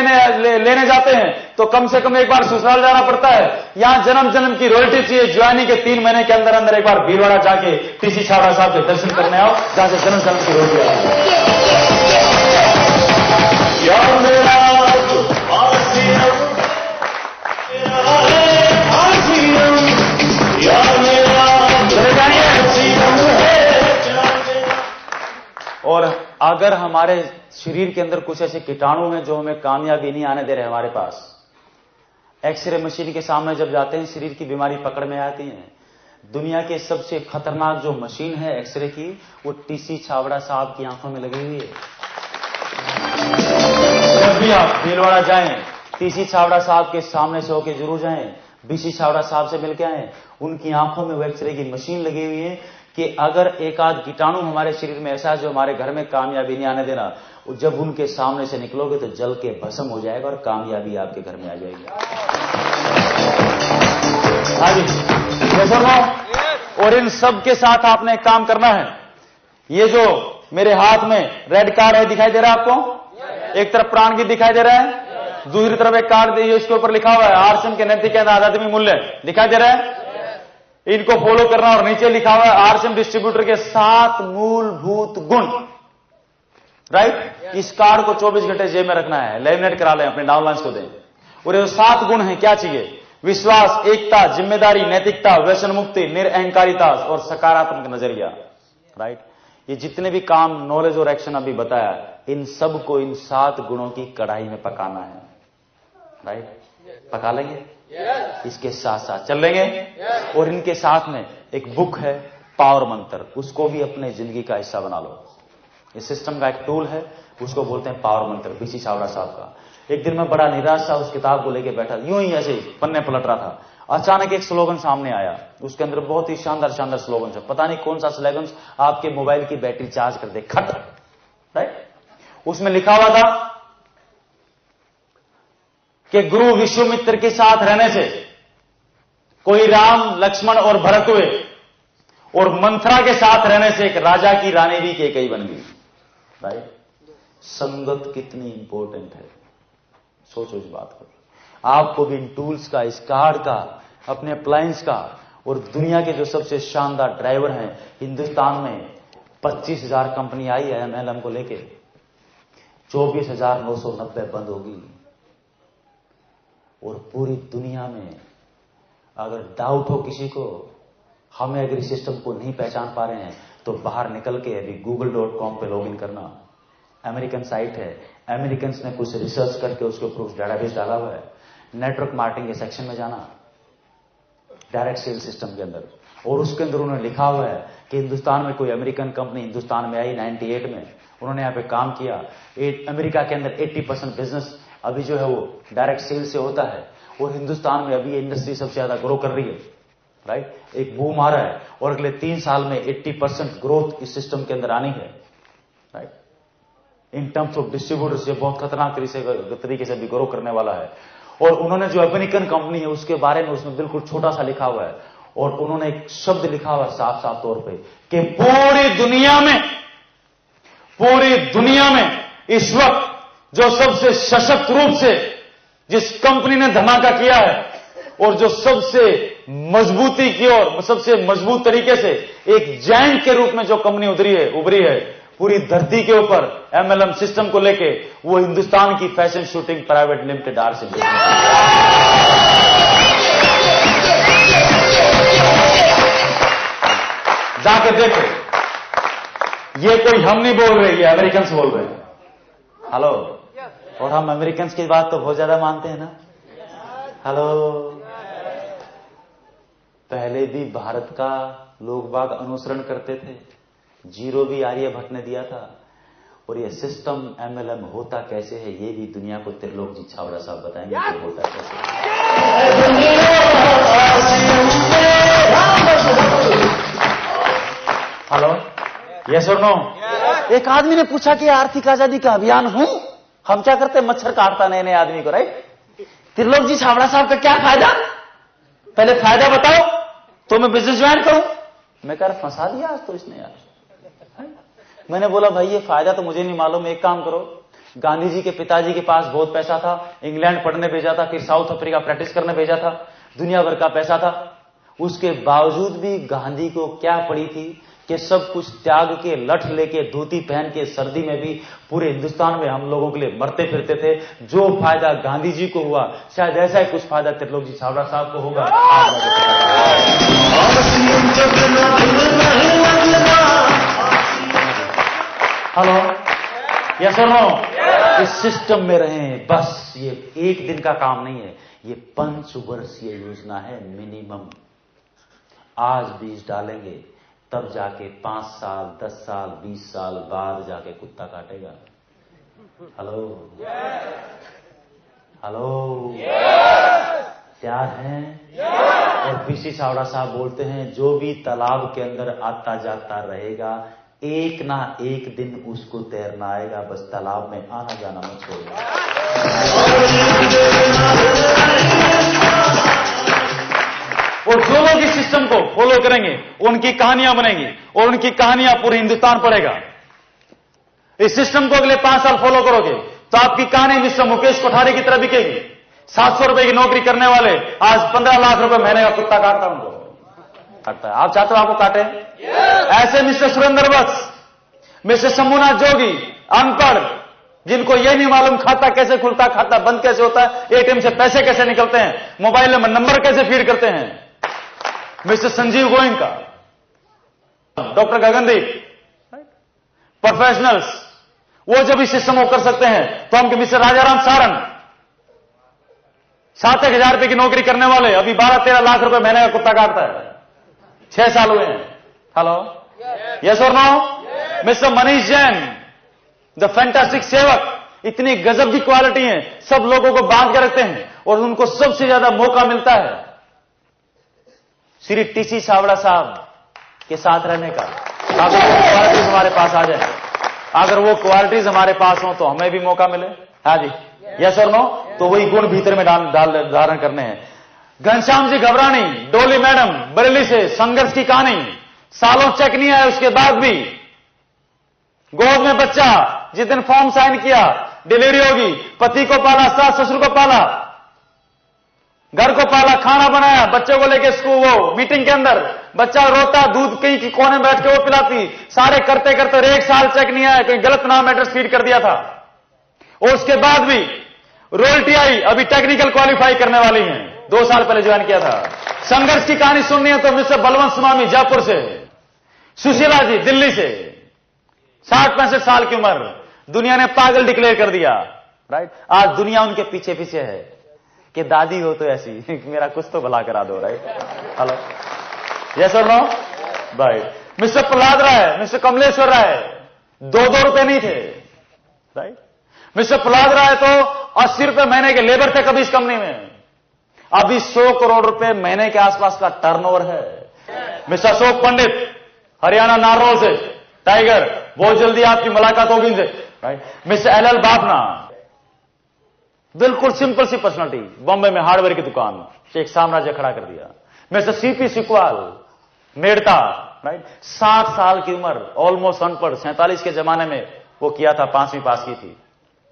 लेने जाते हैं तो कम से कम एक बार ससुराल जाना पड़ता है। यहां जन्म जन्म की रॉयल्टी चाहिए। ज्वाइनिंग के 3 महीने के अंदर अंदर एक बार भीलवाड़ा जाके टीसी छावड़ा साहब के दर्शन करने आओ, जहां से जन्म जन्म की रॉयल्टी आती और अगर हमारे शरीर के अंदर कुछ ऐसे कीटाणु हैं जो हमें कामयाबी नहीं आने दे रहे हमारे पास, एक्सरे मशीन के सामने जब जाते हैं शरीर की बीमारी पकड़ में आती है। दुनिया के सबसे खतरनाक जो मशीन है एक्सरे की, वो टीसी छावड़ा साहब की आंखों में लगी हुई है। जब भी आप भीलवाड़ा जाएं, टीसी छावड़ा साहब के सामने से होके जरूर जाएं, बीसी छावड़ा साहब से मिलके आए। उनकी आंखों में वो एक्सरे की मशीन लगी हुई है कि अगर एक आध कीटाणु हमारे शरीर में ऐसा है जो हमारे घर में कामयाबी नहीं आने देना, जब उनके सामने से निकलोगे तो जल के भस्म हो जाएगा और कामयाबी आपके घर में आ जाएगी। हाँ जी, और इन सब के साथ आपने एक काम करना है। ये जो मेरे हाथ में रेड कार्ड है दिखाई दे रहा है आपको? एक तरफ प्राण गीत दिखाई दे रहा है, दूसरी तरफ एक कार्ड है, इसके ऊपर लिखा हुआ है आरसीएम के नैतिक आध्यात्मिक मूल्य, दिखाई दे रहा है? इनको फॉलो करना। और नीचे लिखा हुआ है आरसीएम डिस्ट्रीब्यूटर के 7 मूलभूत गुण। राइट? इस कार्ड को 24 घंटे जेब में रखना है, लेमिनेट करा लें, अपने डाउनलाइंस को दें। और ये 7 गुण हैं, क्या चाहिए? विश्वास, एकता, जिम्मेदारी, नैतिकता, व्यसन मुक्ति, निरअहंकारिता और सकारात्मक नजरिया। राइट? ये जितने भी काम, नॉलेज और एक्शन अभी बताया, इन सब को इन 7 गुणों की कढ़ाई में पकाना है। राइट? पका लेंगे? इसके साथ साथ चल लेंगे। और इनके साथ में एक बुक है पावर मंत्र, उसको भी अपने जिंदगी का हिस्सा बना लो। इस सिस्टम का एक टूल है, उसको बोलते हैं पावर मंत्र, बीसी छावड़ा साहब का। एक दिन मैं बड़ा निराश था, उस किताब को लेके बैठा, यूं ही ऐसे पन्ने पलट रहा था। अचानक एक स्लोगन सामने आया, उसके अंदर बहुत ही शानदार शानदार स्लोगन है। पता नहीं कौन सा स्लोगन आपके मोबाइल की बैटरी चार्ज कर दे, खट। राइट? उसमें लिखा हुआ था कि गुरु विश्वामित्र के साथ रहने से कोई राम, लक्ष्मण और भरत हुए, और मंथरा के साथ रहने से एक राजा की रानी भी केकई बन गई। राइट? संगत कितनी इंपॉर्टेंट है, सोचो इस बात को। आपको भी इन टूल्स का, इस कार्ड का, अपने अप्लायंस का, और दुनिया के जो सबसे शानदार ड्राइवर हैं हिंदुस्तान में 25,000 कंपनी आई है एमएलएम को लेके, 24,990 बंद होगी। और पूरी दुनिया में अगर डाउट हो किसी को, हमें अगर इस सिस्टम को नहीं पहचान पा रहे हैं, तो बाहर निकल के अभी google.com पे लॉगिन करना। अमेरिकन साइट है, अमेरिकन ने कुछ रिसर्च करके उसके ऊपर उस डेटाबेस डाला हुआ है। नेटवर्क मार्केटिंग के सेक्शन में जाना, डायरेक्ट सेल सिस्टम के अंदर, और उसके अंदर उन्होंने लिखा हुआ है कि हिंदुस्तान में कोई अमेरिकन कंपनी हिंदुस्तान में आई 98 में, उन्होंने यहाँ पे काम किया। अमेरिका के अंदर 80% बिजनेस अभी जो है वो डायरेक्ट सेल से होता है, और हिंदुस्तान में अभी इंडस्ट्री सबसे ज्यादा ग्रो कर रही है, राइट। एक बूम आ रहा है, और अगले 3 साल में 80% ग्रोथ इस सिस्टम के अंदर आनी है, right. In terms of distributors ये बहुत खतरनाक तरीके से भी ग्रो करने वाला है। और उन्होंने जो अमेरिकन कंपनी है उसके बारे में उसमें बिल्कुल छोटा सा लिखा हुआ है, और उन्होंने एक शब्द लिखा हुआ है साफ साफ तौर पे कि पूरी दुनिया में इस वक्त जो सबसे सशक्त रूप से जिस कंपनी ने धमाका किया है, और जो सबसे मजबूती की और सबसे मजबूत तरीके से एक जायंट के रूप में जो कंपनी उभरी है पूरी धरती के ऊपर एमएलएम सिस्टम को लेके, वो हिंदुस्तान की fashion shooting private limited RCB. जाके देखो, ये कोई हम नहीं बोल रहे, ये अमेरिकन बोल रहे हैं। हेलो, और हम अमेरिकन की बात तो बहुत ज्यादा मानते हैं ना। हेलो, पहले भी भारत का लोग बाग अनुसरण करते थे, जीरो भी आर्यभट्ट ने दिया था, और ये सिस्टम एमएलएम होता कैसे है ये भी दुनिया को त्रिलोक जी छाबड़ा साहब बताएंगे कि होता कैसे है। हेलो, यस और नो? एक आदमी ने पूछा कि आर्थिक आजादी का अभियान हूं, हम क्या करते, मच्छर काटता नए नए आदमी को, राइट। त्रिलोक जी छाबड़ा साहब का क्या फायदा, पहले फायदा बताओ तो मैं बिजनेस ज्वाइन करूं। मैं कह रहा फंसा दिया आज तो इसने यार। मैंने बोला भाई ये फायदा तो मुझे नहीं मालूम, एक काम करो, गांधी जी के पिताजी के पास बहुत पैसा था, इंग्लैंड पढ़ने भेजा था, फिर साउथ अफ्रीका प्रैक्टिस करने भेजा था, दुनिया भर का पैसा था, उसके बावजूद भी गांधी को क्या पड़ी थी कि सब कुछ त्याग के, लठ लेके, धोती पहन के, सर्दी में भी पूरे हिंदुस्तान में हम लोगों के लिए मरते फिरते थे। जो फायदा गांधी जी को हुआ शायद ऐसा ही कुछ फायदा त्रिलोक जी छाबड़ा साहब को होगा। हेलो, यस और नो? इस सिस्टम में रहें, बस ये एक दिन का काम नहीं है, ये 5 वर्षीय योजना है मिनिमम। आज बीज डालेंगे तब जाके 5 साल, 10 साल, 20 साल बाद जाके कुत्ता काटेगा। हेलो, हेलो, तैयार हैं? और पीसी छाबड़ा साहब बोलते हैं जो भी तालाब के अंदर आता जाता रहेगा एक ना एक दिन उसको तैरना आएगा, बस तालाब में आना जाना मत छोड़ना। और जो लोग इस सिस्टम को फॉलो करेंगे उनकी कहानियां बनेंगी, और उनकी कहानियां पूरे हिंदुस्तान पढ़ेगा। इस सिस्टम को अगले 5 साल फॉलो करोगे तो आपकी कहानी मिस्टर मुकेश कोठारी की तरह बिकेगी। 700 रुपए की नौकरी करने वाले आज 15 लाख रुपए महीने का कुत्ता काटता उनको काटता है। आप चाहते हो आपको काटे? ऐसे मिस्टर सुरेंद्र वत्स, मिस्टर शंभुनाथ जोगी, अनपढ़, जिनको ये नहीं मालूम खाता कैसे खुलता, खाता बंद कैसे होता है, एटीएम से पैसे कैसे निकलते हैं, मोबाइल नंबर कैसे फीड करते हैं, mister Sanjeev Goenka, doctor Gagandeep, professionals, वो जब इस सिस्टम को कर सकते हैं तो हम मिस्टर राजाराम सारंग, 7,000 रुपए की नौकरी करने वाले अभी 12-13 लाख रुपए महीने का कुत्ता काटता है, 6 साल हुए हैं। हेलो, यस और no? Mister Manish Jain, the fantastic सेवक, इतनी गजब की क्वालिटी है, सब लोगों को बांध के रखते हैं और उनको सबसे ज्यादा मौका मिलता है श्री टीसी छाबड़ा साहब के साथ रहने का। ताकि वो क्वालिटीज हमारे पास आ जाए, अगर वो क्वालिटीज हमारे पास हो तो हमें भी मौका मिले। हाँ जी, यस और नो? तो वही गुण भीतर में धारण करने हैं। घनश्याम जी घबरानी, डोली मैडम, बरेली से, संघर्ष की कहानी, सालों चेक नहीं आया उसके बाद भी गोद में बच्चा, जिस दिन फॉर्म साइन किया डिलीवरी होगी, पति को पाला, सास ससुर को पाला, घर को पाला, खाना बनाया, बच्चों को लेके स्कूल, वो मीटिंग के अंदर बच्चा रोता, दूध कहीं की कोने बैठ के वो पिलाती, सारे करते करते 1 साल चेक नहीं आया, कोई गलत नाम एड्रेस फीड कर दिया था, और उसके बाद भी रॉयल्टी आई, अभी टेक्निकल क्वालिफाई करने वाली हैं, 2 साल पहले ज्वाइन किया था। संघर्ष की कहानी सुननी है तो मिस्टर बलवंत स्वामी जयपुर से, सुशीला जी दिल्ली से, 60-65 साल की उम्र, दुनिया ने पागल डिक्लेयर कर दिया, राइट। आज दुनिया उनके पीछे पीछे है कि दादी हो तो ऐसी, मेरा कुछ तो भला करा दो, राइट। हेलो, यस और नो? राइट। मिस्टर प्रहलाद राय, मिस्टर कमलेश्वर राय, 2-2 रुपए नहीं थे, राइट। मिस्टर प्रहलाद राय तो 80 रुपए महीने के लेबर थे कभी इस कंपनी में, अभी 100 करोड़ रुपए महीने के आसपास का टर्नओवर है। मिस्टर अशोक पंडित हरियाणा नारनौल से, टाइगर, बहुत जल्दी आपकी मुलाकात होगी इनसे, राइट। मिस्टर एल बापना, बिल्कुल सिंपल सी पर्सनालिटी, बॉम्बे में हार्डवेयर की दुकान से एक साम्राज्य खड़ा कर दिया। मिस्टर सीपी सिकवाल, मेड़ता, राइट, 60 साल की उम्र, ऑलमोस्ट अनपढ़, 47 के जमाने में वो किया था, 5वीं पास की थी,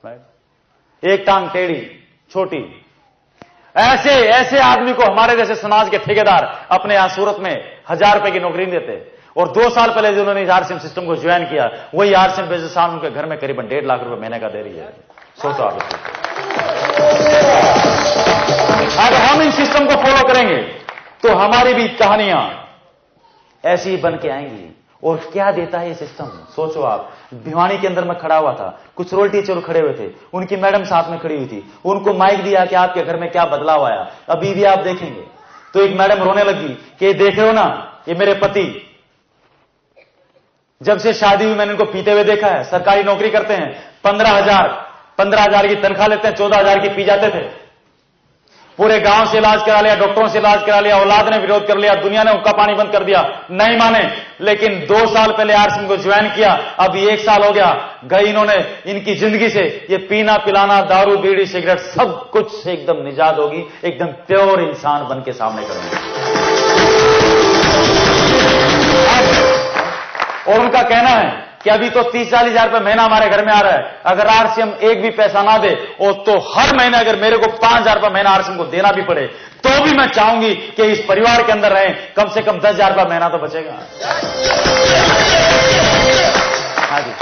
राइट। एक टांग टेढ़ी, छोटी, ऐसे आदमी को हमारे जैसे समाज के ठेकेदार अपने यहां सूरत में 1000 रुपए की नौकरी नहीं देते। और 2 साल पहले जिन्होंने आरसीएम सिस्टम को ज्वाइन किया, वही आरसीएम बिजनेसमैन उनके घर में करीबन 1.5 लाख रुपए महीने का दे रही है। सोचो आप इसको। अगर हम इन सिस्टम को फॉलो करेंगे तो हमारी भी कहानियां ऐसी ही बन के आएंगी। और क्या देता है ये सिस्टम, सोचो आप। भिवानी के अंदर मैं खड़ा हुआ था, कुछ रोल टीचर खड़े हुए थे, उनकी मैडम साथ में खड़ी हुई थी, उनको माइक दिया कि आपके घर में क्या बदलाव आया, अभी भी आप देखेंगे। तो एक मैडम रोने लगी कि देख रहे हो ना, ये मेरे पति, जब से शादी हुई मैंने इनको पीते हुए देखा है, सरकारी नौकरी करते हैं, 15,000 की तनख्वाह लेते हैं, 14,000 की पी जाते थे, पूरे गांव से इलाज करा लिया, डॉक्टरों से इलाज करा लिया, औलाद ने विरोध कर लिया, दुनिया ने हुक्का पानी बंद कर दिया, नहीं माने। लेकिन 2 साल पहले आरसीएम को ज्वाइन किया, अभी 1 साल हो गया, गई इन्होंने इनकी जिंदगी से ये पीना पिलाना, दारू बीड़ी सिगरेट सब कुछ से एकदम निजात होगी, एकदम प्योर इंसान बन के सामने करेंगे। और उनका कहना है कि अभी तो 30-40 हजार रुपए महीना हमारे घर में आ रहा है, अगर आरसीएम एक भी पैसा ना दे और तो हर महीने अगर मेरे को 5,000 रुपए महीना आरसीएम को देना भी पड़े तो भी मैं चाहूंगी कि इस परिवार के अंदर रहें, कम से कम 10,000 रुपए महीना तो बचेगा। हाँ जी,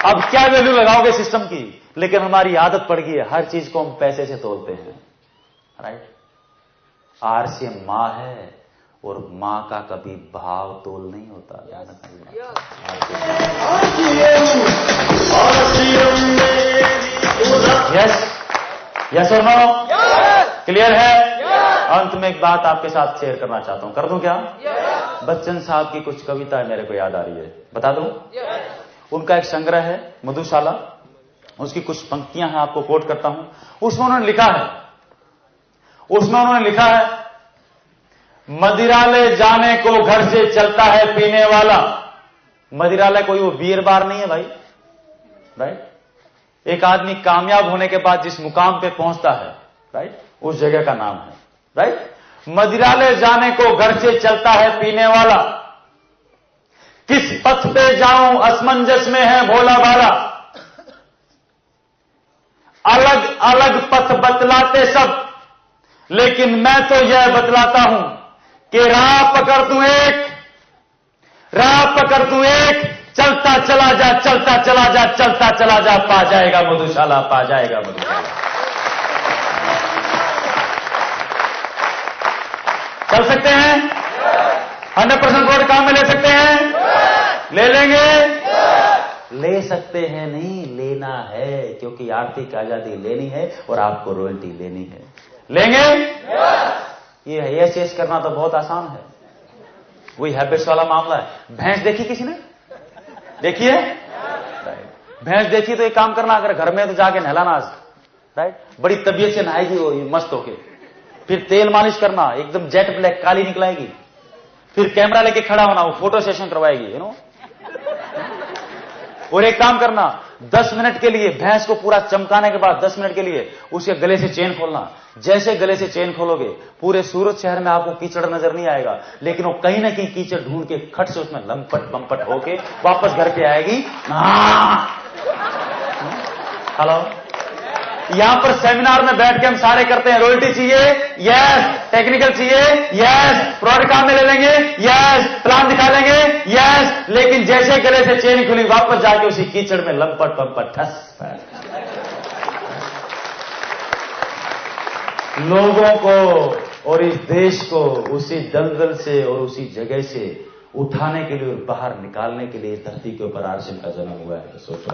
अब क्या वैल्यू लगाओगे सिस्टम की, लेकिन हमारी आदत पड़ गई है, हर चीज को हम पैसे से तोलते हैं, राइट। आरसीएम मां है और मां का कभी भाव तोल नहीं होता। यस और नो, क्लियर है? अंत में एक बात आपके साथ शेयर करना चाहता हूं, कर दूं क्या? बच्चन साहब की कुछ कविता मेरे को याद आ रही है, बता दूं? उनका एक संग्रह है मधुशाला, उसकी कुछ पंक्तियां हैं, आपको कोट करता हूं। उसमें उन्होंने लिखा है, मदिरालय जाने को घर से चलता है पीने वाला। मदिरालय कोई वो बियर बार नहीं है भाई, राइट। एक आदमी कामयाब होने के बाद जिस मुकाम पे पहुंचता है, राइट, उस जगह का नाम है, राइट। मदिरालय जाने को घर से चलता है पीने वाला, किस पथ पे जाऊं असमंजस में है भोला भाला। अलग अलग पथ बतलाते सब, लेकिन मैं तो यह बतलाता हूं कि राह पकड़ तू एक, चलता चला जा, चलता चला जा, चलता चला जा, पा जाएगा मधुशाला, पा जाएगा मधुशाला। चल सकते हैं? 100% वोट काम में ले सकते हैं? ले लेंगे? ले सकते हैं नहीं, लेना है, क्योंकि आर्थिक आजादी लेनी है और आपको रॉयल्टी लेनी है। लेंगे? ये एस करना तो बहुत आसान है, वही हैबिट्स वाला मामला है। भैंस देखी किसी ने? देखिए, भैंस देखी तो एक काम करना, अगर घर में तो जाके नहलाना, राइट, बड़ी तबीयत से नहाएगी वो मस्त होके, फिर तेल मालिश करना, एकदम जेट ब्लैक काली निकलाएगी, फिर कैमरा लेके खड़ा होना, वो फोटो सेशन करवाएगी, यू नो। और एक काम करना, 10 मिनट के लिए भैंस को पूरा चमकाने के बाद 10 मिनट के लिए उसके गले से चेन खोलना। जैसे गले से चेन खोलोगे, पूरे सूरत शहर में आपको कीचड़ नजर नहीं आएगा, लेकिन वो कहीं ना कहीं कीचड़ ढूंढ के खट से उसमें लंपट बंपट होके वापस घर पे आएगी। हेलो, यहां पर सेमिनार में बैठ के हम सारे करते हैं, रॉयल्टी चाहिए, यस, टेक्निकल चाहिए, यस, प्रोडक्ट काम में ले लेंगे, यस, प्लान दिखा लेंगे, यस, लेकिन जैसे गले से चेन खुली, वापस जाके उसी कीचड़ में लंपट बंपट ठस। लोगों को और इस देश को उसी दलदल से और उसी जगह से उठाने के लिए और बाहर निकालने के लिए धरती के ऊपर आरसीएम का जन्म हुआ है। सोचो